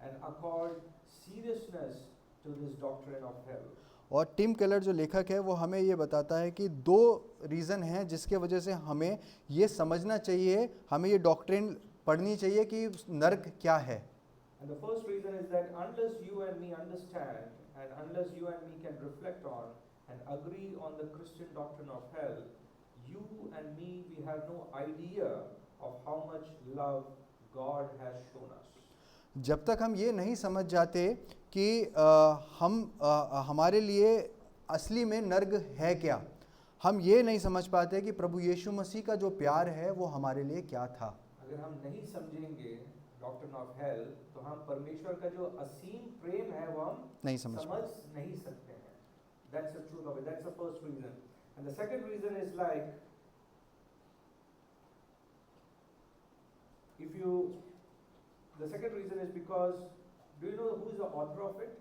and accord seriousness to this doctrine of hell. और टिम केलर जो लेखक है वो हमें ये बताता है कि दो रीज़न हैं जिसके वजह से हमें ये समझना चाहिए, हमें ये डॉक्ट्रिन पढ़नी चाहिए कि नरक क्या है। And the first reason is that unless you and me understand and unless you and me can reflect on and agree on the Christian doctrine of hell, you and me, we have no idea of how much love God has shown us. जब तक हम ये नहीं समझ जाते कि हमारे लिए असली में नर्क है क्या, हम ये नहीं समझ पाते कि प्रभु यीशु मसीह का जो प्यार है वो हमारे लिए क्या था। अगर हम नहीं समझेंगे डॉक्ट्रिन ऑफ हेल तो हम परमेश्वर का जो असीम प्रेम है वो हम नहीं समझ नहीं सकते हैं। That's the truth of it. That's the first reason. And the second reason is like, the second reason is because, do you know who is the author of it?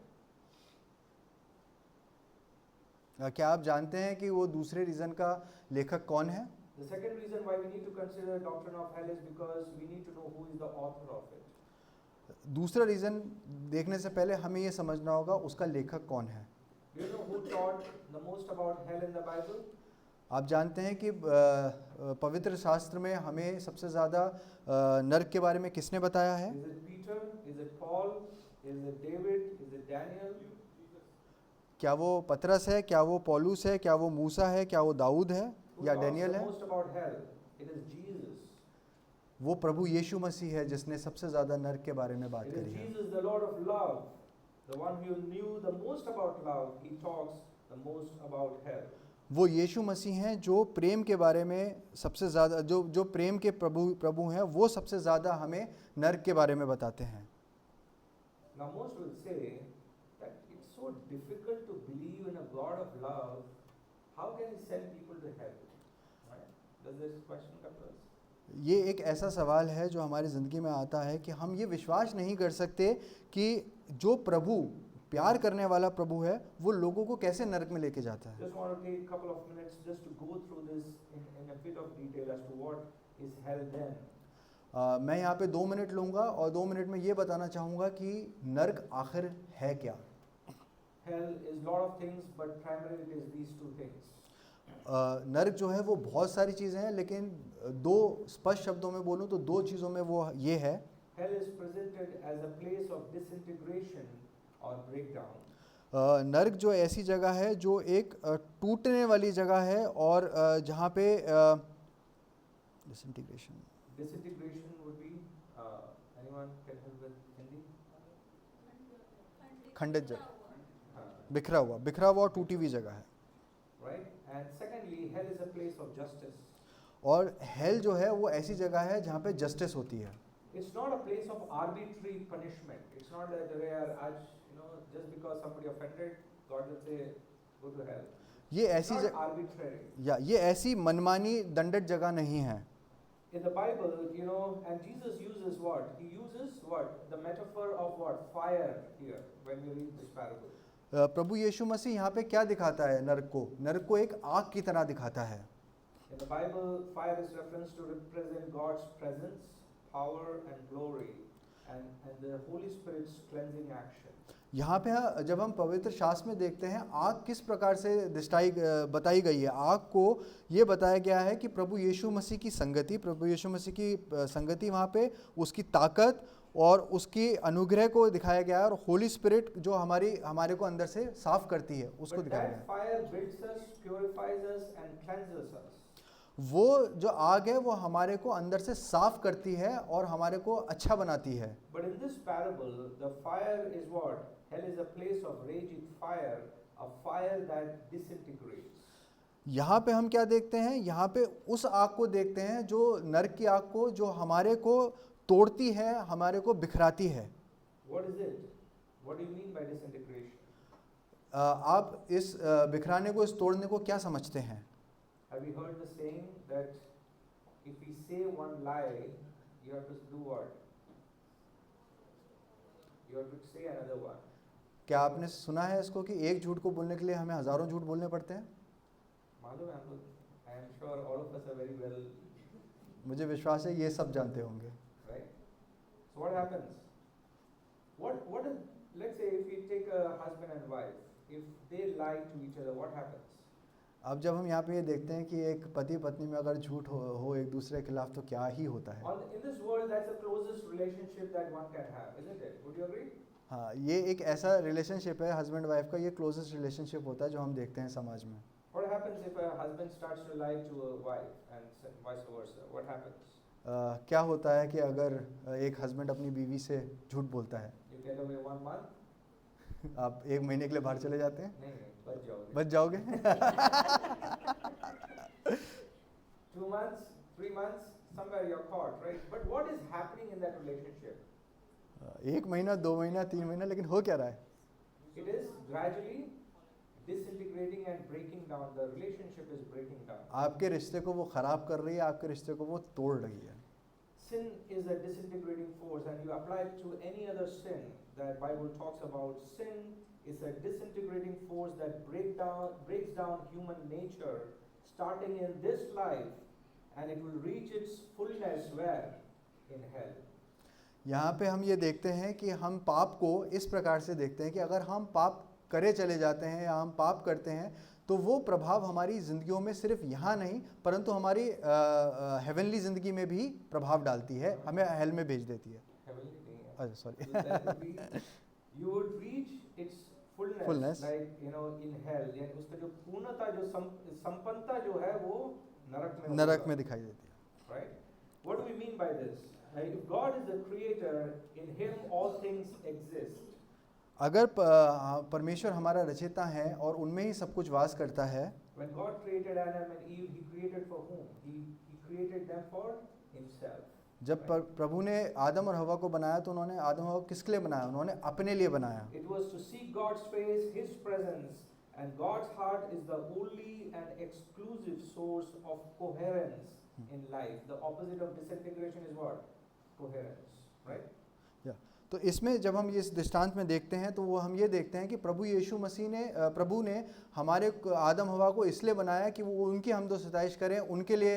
क्या आप जानते हैं कि वो दूसरे रीज़न का लेखक कौन है? The second reason why we need to consider doctrine of hell is because we need to know who is the author of it. दूसरा रीज़न देखने से पहले हमें ये समझना होगा उसका लेखक कौन है। Do you know who taught the most about hell in the Bible? आप जानते हैं कि पवित्र शास्त्र में हमें सबसे ज़्यादा नरक के बारे में किसने बताया है? Is it Peter? Is it Paul? Is it David? Is it Daniel? क्या वो पतरस है, क्या वो पौलुस है, क्या वो मूसा है, क्या वो दाऊद है या डैनियल है? Most about hell. It is Jesus. वो प्रभु यीशु मसीह है जिसने सबसे ज़्यादा नरक के बारे में बात It is करी है। Jesus, the Lord of love, the one who knew the most about love. He talks the most about hell. वो यीशु मसीह हैं जो प्रेम के बारे में सबसे ज़्यादा जो प्रेम के प्रभु हैं वो सबसे ज़्यादा हमें नरक के बारे में बताते हैं। Now most will say that it's so difficult to believe in a God of love. How can He send people to hell? Right? Does this question come to us? ये एक ऐसा सवाल है जो हमारी ज़िंदगी में आता है कि हम ये विश्वास नहीं कर सकते कि जो प्रभु प्यार करने वाला प्रभु है वो लोगों को कैसे नरक में लेके जाता है। Just want to take a couple of minutes just to go through this in a bit of detail as to what is hell then. मैं यहाँ पे 2 मिनट लूँगा और 2 मिनट में ये बताना चाहूँगा कि नरक आखिर है क्या। Hell is lot of things, but primarily it is these two things. नरक जो है वो बहुत सारी चीज़ें हैं लेकिन दो स्पष्ट शब्दों में बोलूँ तो दो चीज़ों में वो ये है। Hell is presented as a place of disintegration or breakdown. नरक जो ऐसी जगह है जो एक टूटने वाली जगह है और जहाँ पे Disintegration would be, anyone can help with Hindi? खंडित जगह, बिखरा हुआ और टूटी हुई जगह है। Right? And secondly, hell is a place of justice. और हेल जो है वो ऐसी जगह है जहाँ पे जस्टिस होती है। It's not a place of arbitrary punishment. It's not that just because because somebody offended, God will say, go to hell. ये It's ऐसी not arbitrary. ये ऐसी मनमानी दंडक जगह नहीं है। In the Bible, you know, and Jesus uses what? He uses what? The metaphor of what? Fire here when we read this parable. प्रभु यीशु मसीह यहाँ पे क्या दिखाता है? नरक को एक आग की तरह दिखाता है। In the Bible, fire is reference to represent God's presence, power and glory, and the Holy Spirit's cleansing action. यहाँ पे जब हम पवित्र शास्त्र में देखते हैं आग किस प्रकार से बताई गई है, आग को ये बताया गया है कि प्रभु यीशु मसीह की संगति वहाँ पे उसकी ताकत और उसकी अनुग्रह को दिखाया गया है, और होली स्पिरिट जो हमारे को अंदर से साफ करती है उसको But दिखाया that गया है। fire builds us, purifies us, and cleanses us. वो जो आग है वो हमारे को अंदर से साफ करती है और हमारे को अच्छा बनाती है। But in this parable, the fire is what? Hell is a place of raging fire, a fire that disintegrates. यहाँ पे हम क्या देखते हैं? यहाँ पे उस आग को देखते हैं जो नरक की आग को, जो हमारे को तोड़ती है, हमारे को बिखराती है। What is it? What do you mean by disintegration? आप इस बिखराने को, इस तोड़ने को क्या समझते हैं? Have you heard the saying that if we say one lie, you have to do what? You have to say another one. क्या आपने सुना है इसको कि एक झूठ को बोलने के लिए हमें हजारों झूठ बोलने पड़ते हैं? मालूम है हमको? I am sure all of us are very well, मुझे विश्वास है ये सब जानते होंगे। right? So what happens? What is, let's say if we take a husband and wife, if they lie to each other, what happens? अब जब हम यहाँ पे ये देखते हैं कि एक पति पत्नी में अगर झूठ हो एक दूसरे के खिलाफ, तो क्या ही होता है? In this world, that's the closest relationship that one can have, isn't it? Would you agree? हाँ, ये एक ऐसा रिलेशनशिप है हस्बैंड वाइफ का, ये क्लोजेस्ट रिलेशनशिप होता है जो हम देखते हैं समाज में। What happens if a husband starts to lie to a wife and vice versa? What happens? क्या होता है कि अगर एक हस्बैंड अपनी बीवी से झूठ बोलता है, You get away 1 month? आप एक महीने के लिए बाहर चले जाते हैं, नहीं, बच जाओगे। बच जाओगे। 2 months, 3 months, somewhere you're caught, right? But what is happening in that relationship? एक महीना, 2 महीना, 3 महीना, लेकिन हो क्या रहा है? It is gradually disintegrating and breaking down. The relationship is breaking down. आपके रिश्ते को वो खराब कर रही है, आपके रिश्ते को वो तोड़ रही है। Sin is a disintegrating force, and you apply it to any other sin that Bible talks about. Sin is a disintegrating force that breaks down human nature, starting in this life, and it will reach its fullness where? In hell. यहाँ पे हम ये देखते हैं कि हम पाप को इस प्रकार से देखते हैं कि अगर हम पाप करे चले जाते हैं या हम पाप करते हैं तो वो प्रभाव हमारी ज़िंदगियों में सिर्फ यहाँ नहीं परंतु हमारी हेवनली ज़िंदगी में भी प्रभाव डालती है, हमें हेल में भेज देती है। Heavenly thing, yeah. अच्छा sorry. So that would be, you would reach its fullness, like in hell. यानी उसका जो पूर्णता, जो संपन्नता जो है वो नरक में दिखाई देती है। Right? What do we mean by this? If God is the creator, in Him all things exist. अगर परमेश्वर हमारा रचयिता है और उनमें ही सब कुछ वास करता है। When God created Adam and Eve, He created for whom? He created them for Himself. जब प्रभु ने आदम और हवा को बनाया तो उन्होंने आदम और हवा को किसके लिए बनाया? उन्होंने अपने लिए बनाया। It was to seek God's face, His presence, and God's heart is the only and exclusive source of coherence in life. The opposite of disintegration is what? Coherence, right? तो इसमें जब हम ये इस दृष्टांत में देखते हैं तो वो हम ये देखते हैं कि प्रभु यीशु मसीह ने प्रभु ने हमारे आदम हवा को इसलिए बनाया कि वो उनकी हमदो सताइश करें, उनके लिए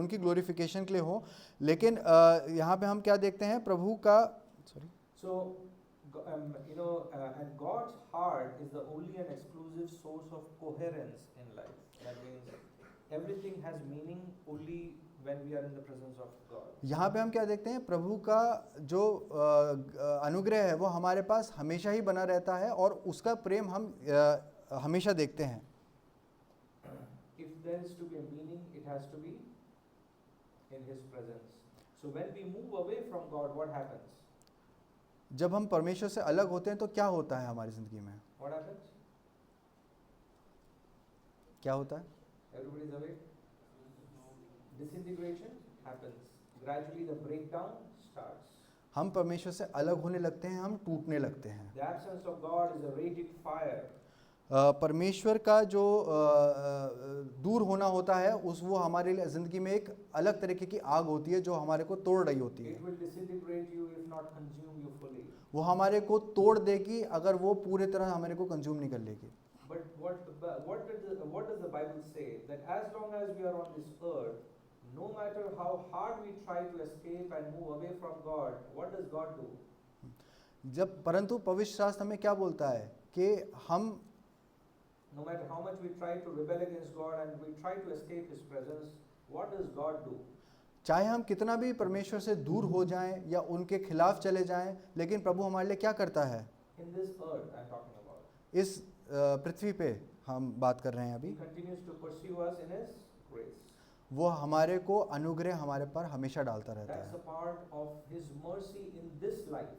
उनकी ग्लोरिफिकेशन के लिए हो। लेकिन यहाँ पे हम क्या देखते हैं? प्रभु का So and God's heart is the only and exclusive source of coherence in life. That means everything has meaning only when we are in the presence of God. यहाँ पे हम क्या देखते हैं? प्रभु का जो अनुग्रह है वो हमारे पास हमेशा ही बना रहता है और उसका प्रेम हम हमेशा देखते हैं। If there is to be a meaning, it has to be in His presence. So when we move away from God, what happens? जब हम परमेश्वर से अलग होते हैं तो क्या होता है हमारी जिंदगी में? What happens? क्या होता है? Everybody is awake. Disintegration happens. Gradually the breakdown starts. हम परमेश्वर से अलग होने लगते हैं, हम टूटने लगते हैं। The absence of God is a raging fire. परमेश्वर का जो दूर होना होता है उस वो हमारे लिए ज़िंदगी में एक अलग तरीके की आग होती है जो हमारे को तोड़ रही होती है। It will disintegrate you if not consume you fully. वो हमारे को तोड़ देगी अगर वो पूरे तरह हमारे को कंज्यूम नहीं कर लेगी। But what does the Bible say? That as long as we are on this earth, no matter how hard we try to escape and move away from God, what does God do? परंतु पवित्र शास्त्र हमें क्या बोलता है कि हम No matter how much we try to rebel against God and we try to escape His presence, what does God do? चाहे हम कितना भी परमेश्वर से दूर हो जाएं या उनके खिलाफ चले जाएं, लेकिन प्रभु हमारे लिए क्या करता है? In this earth, I'm talking about. इस पृथ्वी पे हम बात कर रहे हैं अभी। He continues to pursue us in His grace. वो हमारे को अनुग्रह हमारे पर हमेशा डालता रहता That's है। a part of His mercy in this life.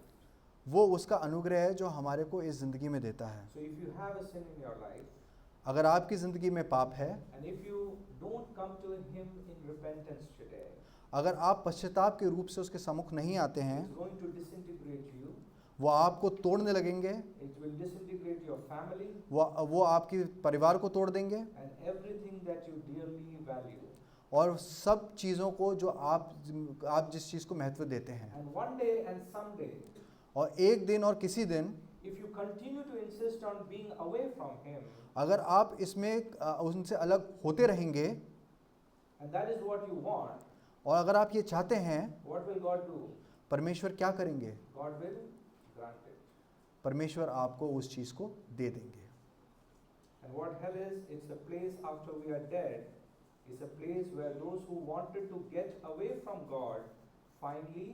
वो उसका अनुग्रह है जो हमारे को इस ज़िंदगी में देता है। So if you have a sin in your life, अगर आपकी ज़िंदगी में पाप है, and if you don't come to Him in repentance today, अगर आप पश्चाताप के रूप से उसके सम्मुख नहीं आते हैं, it's going to disintegrate you. वो आपको तोड़ने लगेंगे, It will disintegrate your family वो आपके परिवार को तोड़ देंगे and everything that you dearly value. और सब चीज़ों को जो आप जिस चीज़ को महत्व देते हैं। And one day and someday, और एक दिन और किसी दिन if you continue to insist on being away from Him, अगर आप इसमें उनसे अलग होते रहेंगे and that is what you want, और अगर आप ये चाहते हैं, what will God do? परमेश्वर क्या करेंगे? God will grant it. परमेश्वर आपको उस चीज़ को दे देंगे। And what hell is? It's a place after we are dead. It's a place where those who wanted to get away from God finally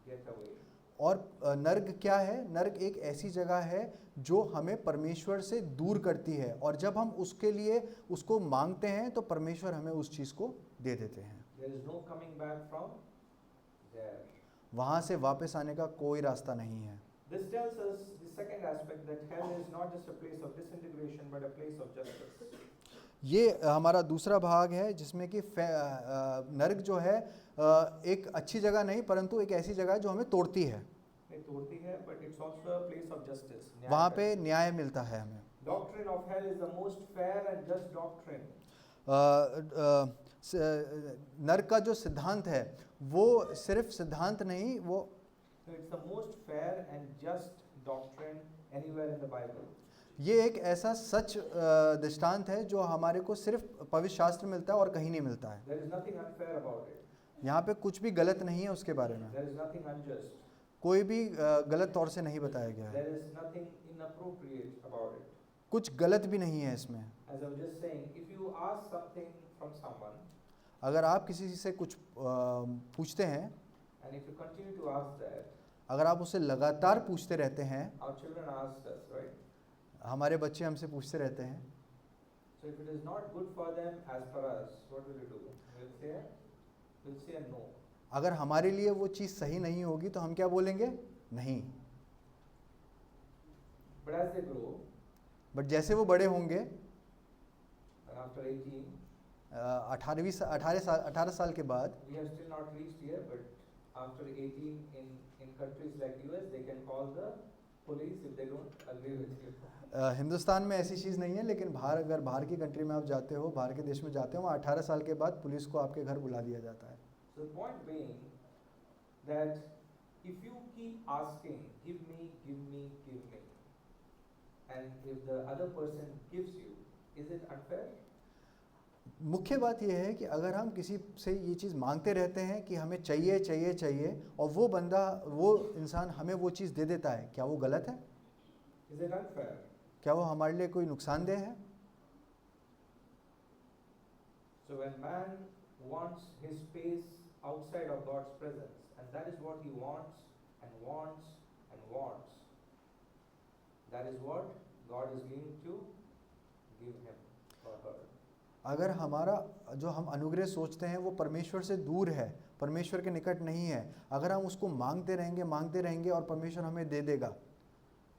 get away. और नर्क क्या है? नर्क एक ऐसी जगह है जो हमें परमेश्वर से दूर करती है, और जब हम उसके लिए उसको मांगते हैं तो परमेश्वर हमें उस चीज़ को दे देते हैं। There is no coming back from there. वहाँ से वापस आने का कोई रास्ता नहीं है। This tells us the second aspect, that hell is not just a place of disintegration but a place of justice. ये हमारा दूसरा भाग है जिसमें कि नर्क जो है एक अच्छी जगह नहीं परंतु एक ऐसी जगह है जो हमें तोड़ती है। नहीं तोड़ती है, but it's also a place of justice. वहाँ पे न्याय मिलता है हमें। Doctrine of hell is the most fair and just doctrine. नर्क का जो सिद्धांत है वो सिर्फ सिद्धांत नहीं, वो So it's the most fair and just doctrine anywhere in the Bible. ये एक ऐसा सच दृष्टांत है जो हमारे को सिर्फ पवित्र शास्त्र में मिलता है और कहीं नहीं मिलता है। There is nothing unfair about it. यहाँ पे कुछ भी गलत नहीं है उसके बारे में, There is nothing unjust. कोई भी गलत तौर से नहीं बताया गया है, There is nothing inappropriate about it. कुछ गलत भी नहीं है इसमें। As I was just saying, if you ask something from someone, अगर आप किसी से कुछ पूछते हैं, and if you continue to ask that, अगर आप उससे लगातार पूछते रहते हैं, our children ask us, right? हमारे बच्चे हमसे पूछते रहते हैं, So if it is not good for them as per us, what will you do? We'll say no. अगर हमारे लिए वो चीज़ सही नहीं होगी तो हम क्या बोलेंगे? नहीं। But as they grow, but जैसे वो बड़े होंगे, and after 18, 18 साल के बाद, we have still not reached here, but after 18 in countries like US, they can call the police if they don't agree with you. Hindustan में ऐसी चीज़ नहीं है, लेकिन अगर बाहर की कंट्री में आप जाते हो, बाहर के देश में जाते हो, वहाँ 18 साल के बाद पुलिस को आपके घर बुला दिया जाता है। So the point being that if you keep asking, give me, give me, give me, and if the other person gives you, is it unfair? मुख्य बात यह है कि अगर हम किसी से ये चीज़ मांगते रहते हैं कि हमें चाहिए चाहिए चाहिए और वो इंसान हमें वो चीज़ दे देता है, क्या वो गलत है? Is it unfair? क्या वो हमारे लिए कोई नुकसानदेह है? So when man wants his space outside of God's presence, and that is what he wants and wants and wants, that is what God is going to give him or her. अगर हमारा जो हम अनुग्रह सोचते हैं वो परमेश्वर से दूर है, परमेश्वर के निकट नहीं है, अगर हम उसको मांगते रहेंगे और परमेश्वर हमें दे देगा,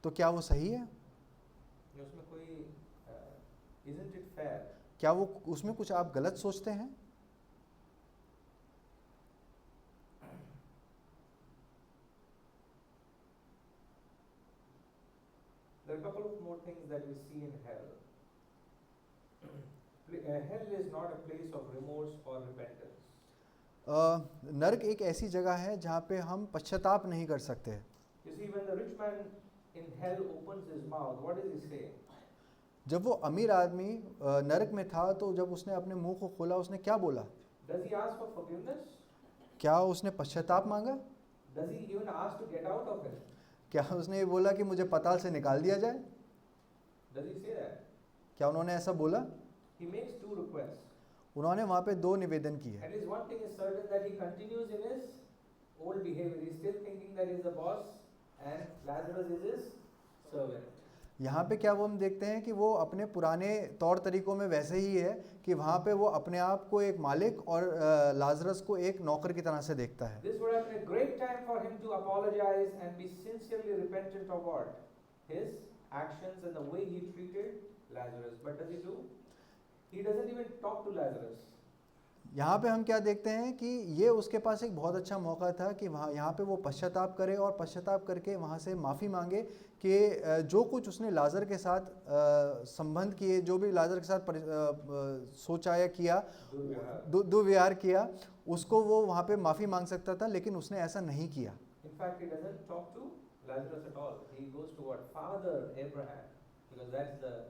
तो क्या वो सही है? उसमें कोई isn't it fair? क्या वो उसमें कुछ आप गलत सोचते हैं? There are a couple of more things that we see in hell. Hell is not a place of remorse or repentance. नरक एक ऐसी जगह है जहाँ पे हम पश्चाताप नहीं कर सकते। You see, when the rich man in hell opens his mouth, what does he say? जब वो अमीर आदमी नरक में था तो जब उसने अपने मुंह को खोला उसने क्या बोला? Does he ask for forgiveness? क्या उसने पश्चाताप मांगा? Does he even ask to get out of it? क्या उसने ये बोला कि मुझे पाताल से निकाल दिया जाए? Does he say that? क्या उन्होंने ऐसा बोला? He makes two requests. उन्होंने वहाँ पे 2 निवेदन किए। At least one thing is certain, that he continues in his old behavior. He's still thinking that he's the boss and Lazarus is his servant. यहाँ पे क्या वो हम देखते हैं कि वो अपने पुराने तौर तरीकों में वैसे ही है कि वहाँ पे वो अपने आप को एक मालिक और लाजरस को एक नौकर की तरह से देखता है। This would have been a great time for him to apologize and be sincerely repentant of what? His actions and the way he treated Lazarus. But does he do? He doesn't even talk to Lazarus. यहाँ पे हम क्या देखते हैं कि ये उसके पास एक बहुत अच्छा मौका था कि वहाँ यहाँ पे वो पश्चाताप करे और पश्चाताप करके वहाँ से माफ़ी मांगे कि जो कुछ उसने लाजर के साथ संबंध किए, जो भी लाजर के साथ सोचा या किया, दुर्व्यवहार किया, उसको वो वहाँ पे माफ़ी मांग सकता था, लेकिन उसने ऐसा नहीं किया। In fact, he doesn't talk to Lazarus at all. He goes to what? Father Abraham, because that's the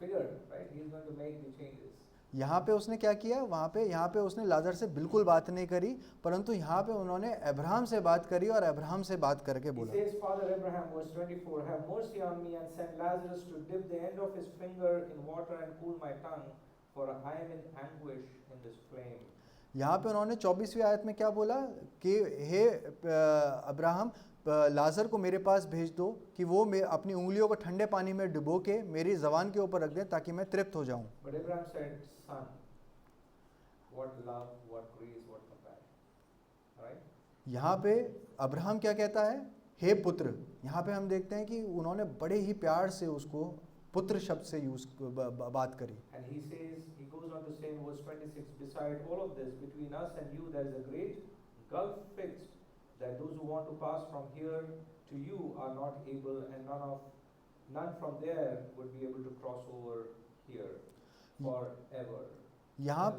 figure, right? He's going to make the changes. यहाँ पे उसने क्या किया? वहाँ पे यहाँ पे उसने लाजर से बिल्कुल बात नहीं करी, परंतु यहाँ पे उन्होंने अब्राहम से बात करी और अब्राहम से बात करके बोला। He says, Father Abraham, verse 24, have mercy on me and send Lazarus to dip the end of his finger in water and cool my tongue, for I am in anguish in this flame. यहाँ पे उन्होंने 24वीं आयत में क्या बोला कि हे Abraham, लाजर को मेरे पास भेज दो कि वो अपनी उंगलियों को ठंडे पानी में डुबो के मेरी ज़बान के ऊपर रख दें ताकि मैं तृप्त हो जाऊं। But Abraham said, Son, what love, what grace, what compassion. Right? यहाँ पे अब्राहम क्या कहता है? हे पुत्र। यहाँ पे हम देखते हैं कि उन्होंने बड़े ही प्यार से उसको पुत्र शब्द से यूज बात करी। And he says, he goes on to say in verse 26, beside all of this, between us and you there is a great gulf fixed, that those who want to pass from here to you are not able, and none from there would be able to cross over here forever. यहाँ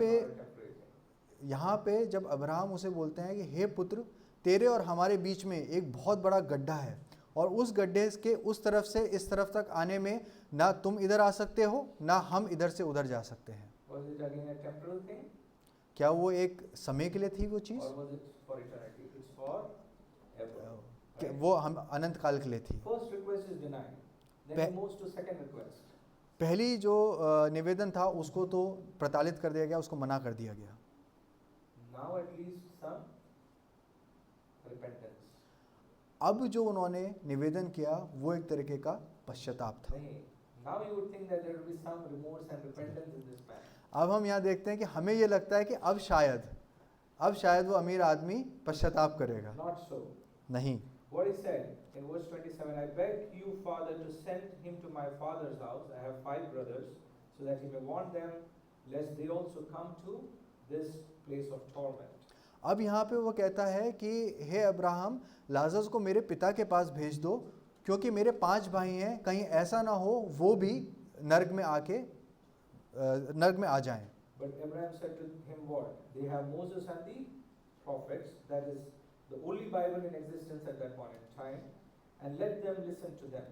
पे जब Abraham उसे बोलते हैं कि हे पुत्र, तेरे और हमारे बीच में एक बहुत बड़ा गड्ढा है और उस गड्ढे के उस तरफ से इस तरफ तक आने में ना तुम इधर आ सकते हो ना हम इधर से उधर जा सकते हैं। Was it again a temporal thing? क्या वो एक समय के लिए थी वो चीज़? Or was it for eternity? It's for ever. कि वो हम अनंत काल के लिए थी। First request is denied. Then he moves to second request. पहली जो निवेदन था उसको तो प्रताड़ित कर दिया गया, उसको मना कर दिया गया। Now at least some repentance. अब जो उन्होंने निवेदन किया वो एक तरीके का पश्चाताप था। नहीं. Now you would think that there will be some remorse and repentance in this man. अब हम यहाँ देखते हैं कि हमें ये लगता है कि अब शायद वो अमीर आदमी पश्चाताप करेगा। Not so. नहीं। What he said in verse 27, I beg you, Father, to send him to my father's house. I have 5 brothers, so that he may warn them, lest they also come to this place of torment. अब यहाँ पे वो कहता है कि हे Abraham, लाजर को मेरे पिता के पास भेज दो, क्योंकि मेरे 5 भाई हैं, कहीं ऐसा ना हो वो भी नरक में आ जाएं। But Abraham said to him, what? They have Moses and the prophets, that is the only Bible in existence at that point in time, and let them listen to them.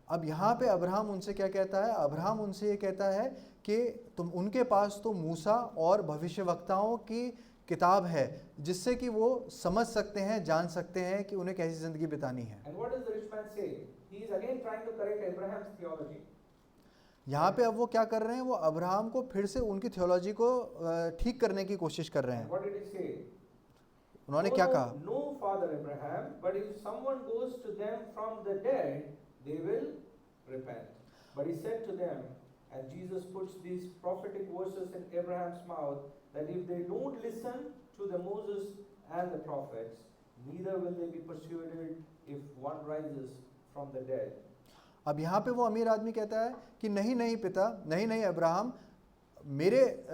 अब यहाँ पे अब्राहम उनसे क्या कहता है? Abraham उनसे ये कहता है कि तुम उनके पास तो मूसा और भविष्यवक्ताओं की किताब है जिससे कि वो समझ सकते हैं, जान सकते हैं कि उन्हें कैसी ज़िंदगी बितानी है। And what does the rich man say? He is again trying to correct Abraham's theology. यहाँ पे अब वो क्या कर रहे हैं? वो अब्राहम को फिर से उनकी थियोलॉजी को ठीक करने की कोशिश कर रहे हैं। What did he say? उन्होंने क्या कहा? No, Father Abraham, but if someone goes to them from the dead, they will repent. But he said to them, and Jesus puts these prophetic verses in Abraham's mouth, that if they don't listen to the Moses and the prophets, neither will they be persuaded if one rises from the dead. अब यहाँ पे वो अमीर आदमी कहता है कि नहीं पिता, नहीं अब्राहम, मेरे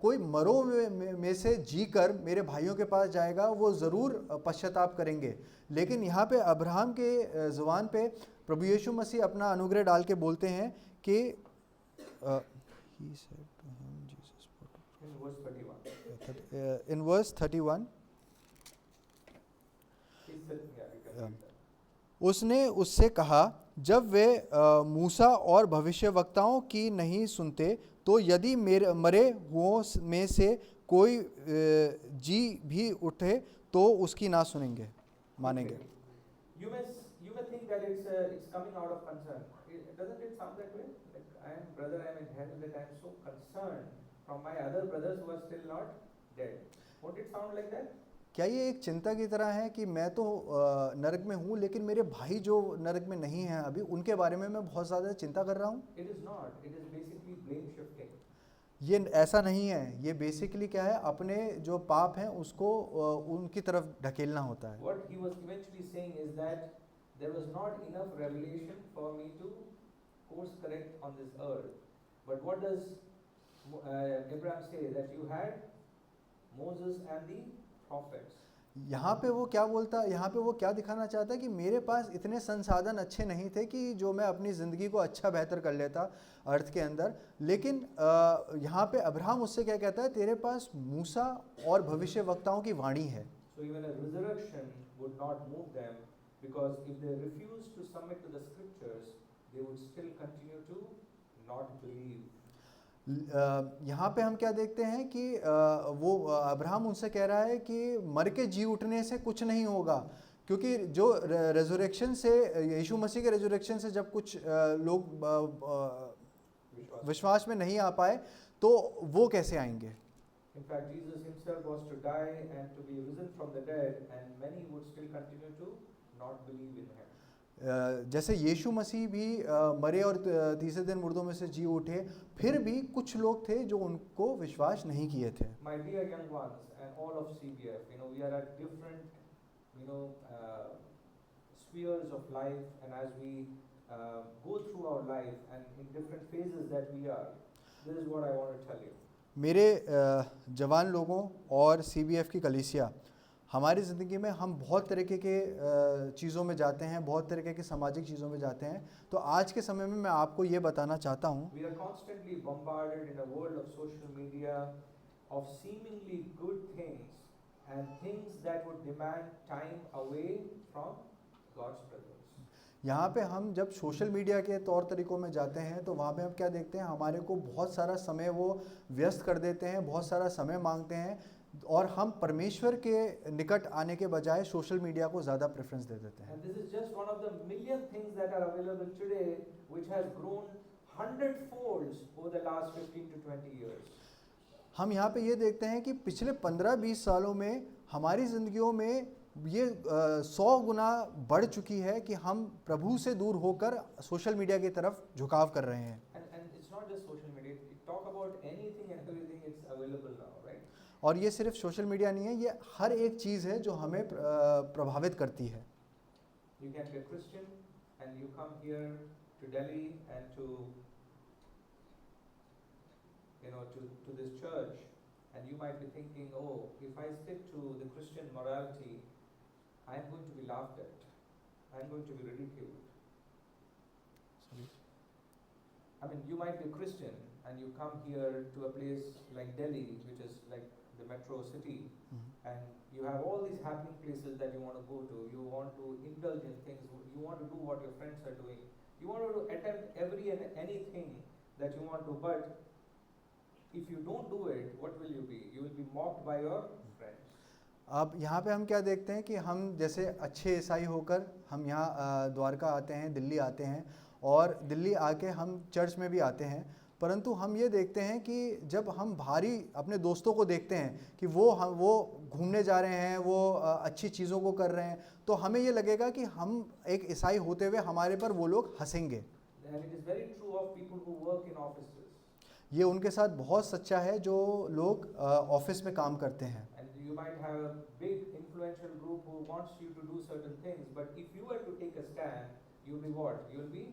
कोई मरो में से जी कर मेरे भाइयों के पास जाएगा, वो ज़रूर पश्चाताप करेंगे। लेकिन यहाँ पे अब्राहम के ज़ुबान पे प्रभु यीशु मसीह अपना अनुग्रह डाल के बोलते हैं कि he said to him, Jesus In verse 31. in verse 31, He said, yeah, you can read that. उसने उससे कहा, जब वे मूसा और भविष्यवक्ताओं की नहीं सुनते, तो यदि मरे हुओं में से कोई जी भी उठे तो उसकी ना सुनेंगे, मानेंगे। You may think that it's coming out of concern. Doesn't it sound that way? Like I am in hell, that I am so concerned from my other brothers who are still not dead. Won't it sound like that? क्या ये एक चिंता की तरह है कि मैं तो नरक में हूँ, लेकिन मेरे भाई जो नरक में नहीं हैं अभी, उनके बारे में मैं बहुत ज़्यादा चिंता कर रहा हूँ? It is not. It is basically blame shifting. ये ऐसा नहीं है, ये बेसिकली क्या है, अपने जो पाप हैं उसको उनकी तरफ ढकेलना होता है। What he was eventually saying is that there was not enough revelation for me to course correct on this earth. But what does Abraham say? That you had Moses and the prophets. यहाँ पे वो क्या बोलता है, यहाँ पे वो क्या दिखाना चाहता है कि मेरे पास इतने संसाधन अच्छे नहीं थे कि जो मैं अपनी ज़िंदगी को अच्छा बेहतर कर लेता अर्थ के अंदर, लेकिन यहाँ पे अब्राहम उससे क्या कहता है, तेरे पास मूसा और भविष्यवक्ताओं की वाणी है। So even a resurrection would not move them, because if they refuse to submit to the scriptures, they would still continue to not believe. यहाँ पे हम क्या देखते हैं कि वो अब्राहम उनसे कह रहा है कि मर के जी उठने से कुछ नहीं होगा, क्योंकि जो रेजरेक्शन से, यीशु मसीह के रेजरेक्शन से जब कुछ लोग विश्वास में नहीं आ पाए तो वो कैसे आएंगे? In fact, Jesus himself was to die and to be risen from the dead, and many would still continue to not believe in him. जैसे यीशु मसीह भी मरे और तीसरे दिन मुर्दों में से जी उठे, फिर भी कुछ लोग थे जो उनको विश्वास नहीं किए थे। My dear young ones and all of CBF, we are at different, spheres of life, and as we go through our life and in different phases that we are, this is what I want to tell you. मेरे जवान लोगों और CBF की कलीसिया, हमारी ज़िंदगी में हम बहुत तरीके के चीज़ों में जाते हैं, बहुत तरीके की सामाजिक चीज़ों में जाते हैं। तो आज के समय में मैं आपको ये बताना चाहता हूँ, We are constantly bombarded in a world of social media of seemingly good things and things that would demand time away from God's presence. यहाँ पे हम जब सोशल मीडिया के तौर तरीक़ों में जाते हैं तो वहाँ पे हम क्या देखते हैं, हमारे को बहुत सारा समय वो व्यस्त कर देते हैं, बहुत सारा समय मांगते हैं, और हम परमेश्वर के निकट आने के बजाय सोशल मीडिया को ज़्यादा प्रेफरेंस दे देते हैं। And this is just one of the million things that are available today, which has grown 100-folds over the last 15 to 20 years. हम यहाँ पे ये देखते हैं कि पिछले 15-20 सालों में हमारी ज़िंदगियों में ये 100 गुना बढ़ चुकी है कि हम प्रभु से दूर होकर सोशल मीडिया की तरफ झुकाव कर रहे हैं। And it's not just social media. Talk about anything and everything, it's available now, right? और ये सिर्फ सोशल मीडिया नहीं है, ये हर एक चीज़ है जो हमें प्रभावित करती है। You can be a Christian and you come here to Delhi and to this church, and you might be thinking, oh, if I stick to the Christian morality, I am going to be laughed at. I am going to be ridiculed. Sorry. I mean, you might be a Christian and you come here to a place like Delhi, which is like the metro city, and you have all these happening places that you want to go to. You want to indulge in things. You want to do what your friends are doing. You want to attempt every and anything that you want to. But if you don't do it, what will you be? You will be mocked by your friends. अब यहाँ पे हम क्या देखते हैं कि हम जैसे अच्छे ईसाई होकर हम यहाँ द्वारका आते हैं, दिल्ली आते हैं, और दिल्ली आके हम चर्च में भी आते हैं, परंतु हम ये देखते हैं कि जब हम बाहरी अपने दोस्तों को देखते हैं कि वो घूमने जा रहे हैं, वो अच्छी चीज़ों को कर रहे हैं, तो हमें ये लगेगा कि हम एक ईसाई होते हुए हमारे पर वो लोग हंसेंगे। And it is very true of people who work in offices. ये उनके साथ बहुत सच्चा है जो लोग ऑफिस में काम करते हैं। And you might have a big influential group who wants you to do certain things, but if you were to take a stand, you'll be what? You'll be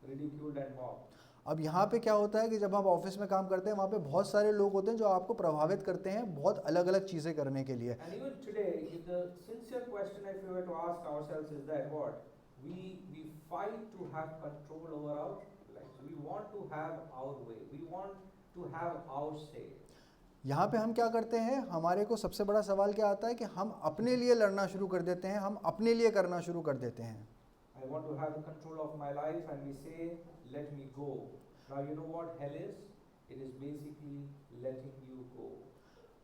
ridiculed and mocked. अब यहाँ पे क्या होता है कि जब हम office में काम करते हैं, वहाँ पे बहुत सारे लोग होते हैं जो आपको प्रभावित करते हैं बहुत अलग अलग चीज़ें करने के लिए। And even today, if the sincere question if we were to ask ourselves is that what? we fight to have control over our lives. We want to have our way. We want to have our say. यहाँ पे हम क्या करते हैं, हमारे को सबसे बड़ा सवाल क्या आता है कि हम अपने लिए लड़ना शुरू कर देते हैं, हम अपने लिए करना शुरू कर देते हैं. I want to have the control of my life, and we say, let me go. Now you know what hell is? It is basically letting you go.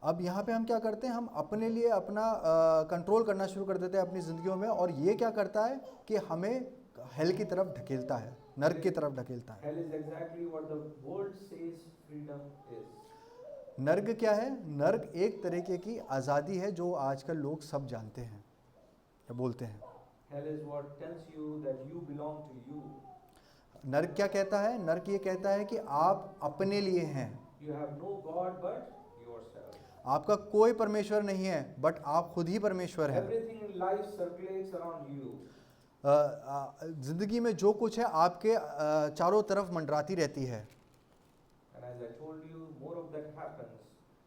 अब यहाँ पे हम क्या करते हैं, हम अपने लिए अपना कंट्रोल करना शुरू कर देते हैं अपनी ज़िंदगियों में, और ये क्या करता है कि हमें हेल की तरफ ढकेलता है, नर्क की तरफ ढकेलता है. Hell is exactly what the world says freedom is. नर्क क्या है? नर्क एक तरीके की आज़ादी है जो आजकल लोग सब जानते हैं या बोलते हैं. Hell is what tells you that you belong to you. नर्क क्या कहता है? नर्क ये कहता है कि आप अपने लिए हैं, You have no God but yourself. आपका कोई परमेश्वर नहीं है, बट आप खुद ही परमेश्वर हैं. Everything in life circulates around you. ज़िंदगी में जो कुछ है आपके चारों तरफ मंडराती रहती है. And as I told you, more of that happens,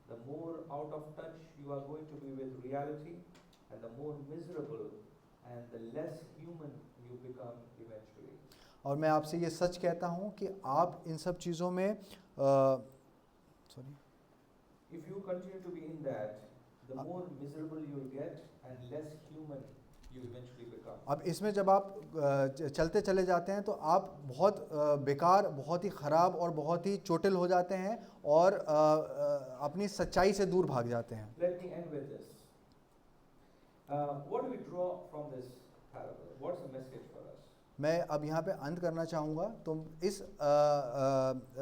the more out of touch you are going to be with reality, and the more miserable and the less human you become eventually. और मैं आपसे ये सच कहता हूँ कि आप इन सब चीज़ों में If you continue to be in that, the more miserable you'll get and less human you eventually become. अब इसमें जब आप चलते चले जाते हैं तो आप बहुत बेकार, बहुत ही ख़राब और बहुत ही चोटिल हो जाते हैं और अपनी सच्चाई से दूर भाग जाते हैं. Let me end with this. What do we draw from this parable? What's the message for us? मैं अब यहाँ पे अंत करना चाहूँगा. तो इस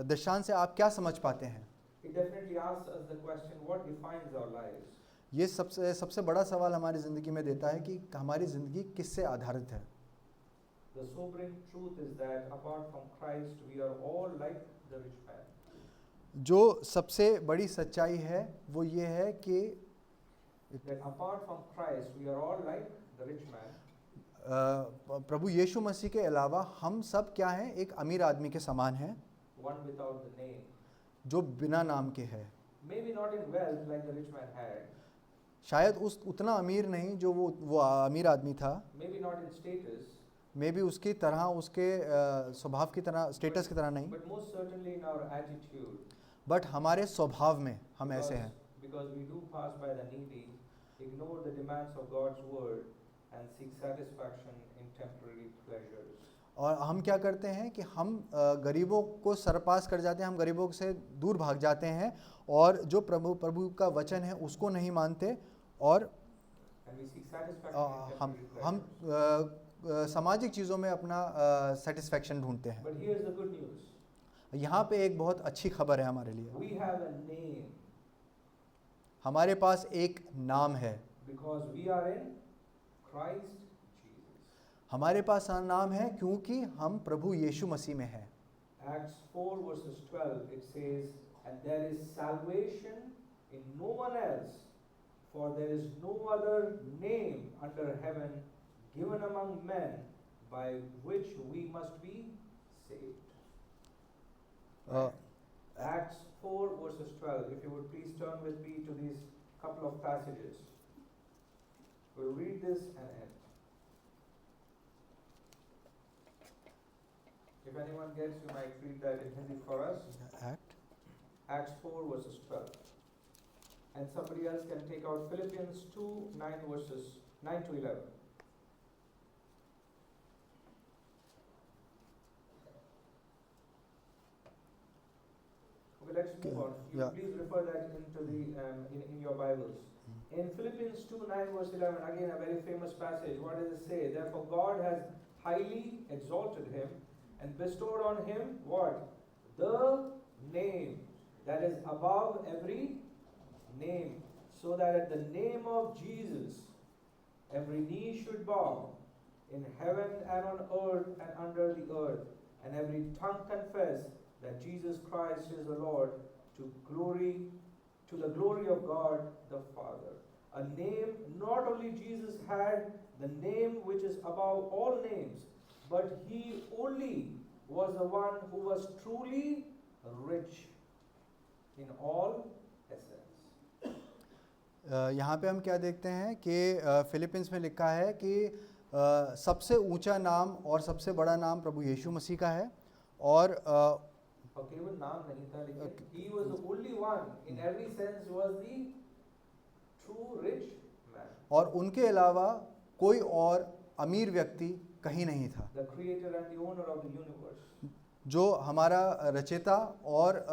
दृष्टांत से आप क्या समझ पाते हैं? It definitely asks us the question, what defines our lives? ये सबसे बड़ा सवाल हमारी ज़िंदगी में देता है कि हमारी ज़िंदगी किससे आधारित है. The sobering truth is that apart from Christ, we are all like the rich man. जो सबसे बड़ी सच्चाई है वो ये है कि That apart from Christ, we are all like the rich man. प्रभु यीशु मसीह के अलावा हम सब क्या हैं? एक अमीर आदमी के समान हैं, One without the name. जो बिना नाम के है. Maybe not in wealth like the rich man had. शायद उतना अमीर नहीं जो वो अमीर आदमी था. Maybe not in status. मे भी उसकी तरह, उसके स्वभाव की तरह, स्टेटस की तरह नहीं, But most certainly in our attitude. But हमारे स्वभाव में हम ऐसे हैं. Because we do pass by the needy, ignore the demands of God's word, and seek satisfaction in temporary pleasures. और हम क्या करते हैं कि हम गरीबों को सरपास कर जाते हैं, हम गरीबों से दूर भाग जाते हैं और जो प्रभु का वचन है उसको नहीं मानते, और And we seek satisfaction in temporary हम pleasures. सामाजिक चीज़ों में अपना सेटिस्फेक्शन ढूंढते हैं. But here's the good news. यहाँ पे एक बहुत अच्छी खबर है हमारे लिए. We have a name हमारे पास एक नाम है. because we are in Christ Jesus. हमारे पास नाम है क्योंकि हम प्रभु यीशु मसीह में हैं. Acts 4 verses 12 it says, and there is salvation in no one else, for there is no other name under heaven given among men by which we must be saved. Acts 4 verses 12. If you would please turn with me to these couple of passages. We'll read this and end. If anyone gets, you might read that in Hindi for us. Acts 4 verses 12. And somebody else can take out Philippians 2, 9 verses 9 to 11. Okay, let's move on. You Yeah. please refer that into the in your Bibles. In Philippians 2, 9 verse 11, again a very famous passage. What does it say? Therefore God has highly exalted him and bestowed on him what? The name that is above every name, so that at the name of Jesus every knee should bow in heaven and on earth and under the earth, and every tongue confess that Jesus Christ is the Lord, to the glory of God the Father. A name not only Jesus had, the name which is above all names, but he only was the one who was truly rich in all essence. यहाँ पे हम क्या देखते हैं कि Philippines में लिखा है कि सबसे ऊंचा नाम और सबसे बड़ा नाम प्रभु यीशु मसीह का है और और केवल नाम नहीं था, लेकिन he was the only one in every sense was the true rich man, और उनके अलावा कोई और अमीर व्यक्ति कहीं नहीं था, the creator and the owner of the universe. जो हमारा रचयिता और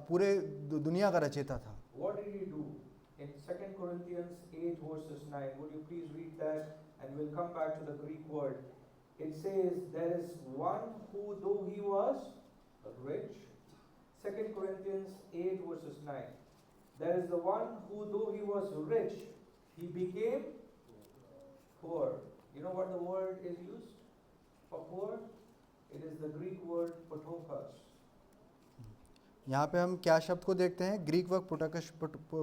पूरे दुनिया का रचयिता था। What did he do? In 2 Corinthians 8 verses 9, would you please read that, and we'll come back to the Greek word. It says, there is one who, though he was rich, 2 Corinthians 8 verses 9, there is the one who, though he was rich, he became poor. You know what the word is used for poor? It is the Greek word potokos. यहाँ पे हम क्या शब्द को देखते हैं? Greek word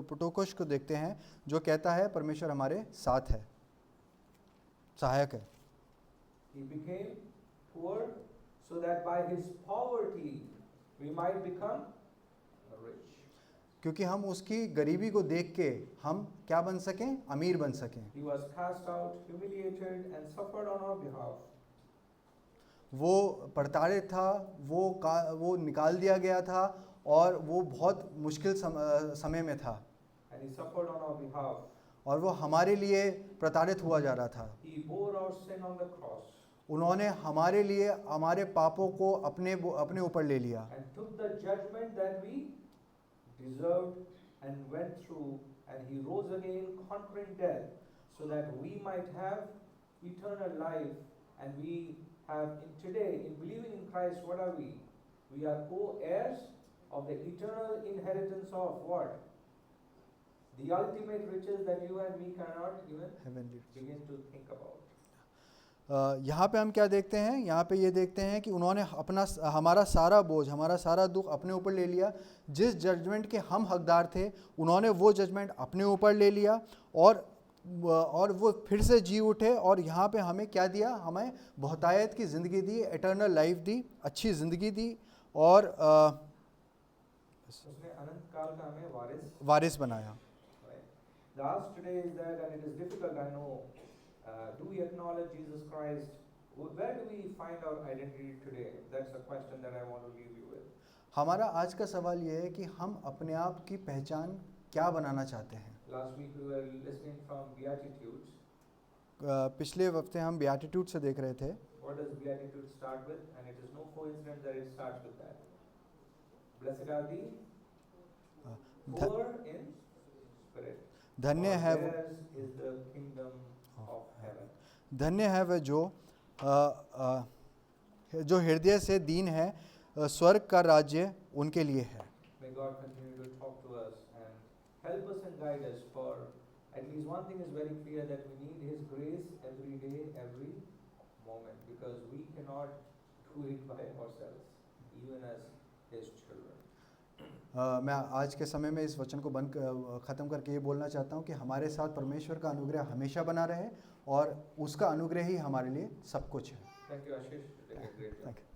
पुटोकोश को देखते हैं, जो कहता है परमेश्वर हमारे साथ है, सहायक है। He became poor so that by his poverty we might become rich. क्योंकि हम उसकी गरीबी को देख के हम क्या बन सकें? अमीर बन सकें। He was cast out, humiliated, and suffered on our behalf. वो प्रताड़ित था, वो निकाल दिया गया था और वो बहुत मुश्किल समय में था, And he suffered on our behalf. और वो हमारे लिए प्रताड़ित हुआ जा रहा था। He bore our sin on the cross उन्होंने हमारे लिए हमारे पापों को अपने ऊपर ले लिया and took the judgment that we deserved and went through, and he rose again, conquering death, so that we might have eternal life. And we have today, in believing in Christ, what are we? We are co-heirs of the eternal inheritance of what? The ultimate riches that you and me cannot even begin to think about. यहाँ पे हम क्या देखते हैं? यहाँ पे ये देखते हैं कि उन्होंने हमारा सारा बोझ, हमारा सारा दुख अपने ऊपर ले लिया। जिस जजमेंट के हम हकदार थे, उन्होंने वो जजमेंट अपने ऊपर ले लिया और वो फिर से जी उठे और यहाँ पे हमें क्या दिया? हमें बहुतायत की ज़िंदगी दी, एटर्नल लाइफ दी, अच्छी ज़िंदगी दी और उसने अनंत काल का हमें वारिस बनाया। The ask today is that, and it is difficult, I know, do we acknowledge Jesus Christ? Where do we find our identity today? That's a question that I want to leave you with. हमारा आज का सवाल ये है कि हम अपने आप की पहचान क्या बनाना चाहते हैं? Last week we were listening from Beatitudes. पिछले हफ्ते हम Beatitude से देख रहे थे। What does Beatitude start with? And it is no coincidence that it starts with that. Blessed are the poor in spirit. धन्य है वो, theirs is the kingdom of heaven. धन्य है वह जो हृदय से दीन है, स्वर्ग का राज्य उनके लिए है। May God continue to talk to us and help us and guide us, for at least one thing is very clear, that we need His grace every day, every moment, because we cannot do it by ourselves, even as His children. मैं आज के समय में इस वचन को ख़त्म करके ये बोलना चाहता हूँ कि हमारे साथ परमेश्वर का अनुग्रह हमेशा बना रहे और उसका अनुग्रह ही हमारे लिए सब कुछ है। Thank you, Ashish. You did a great job. Thank you.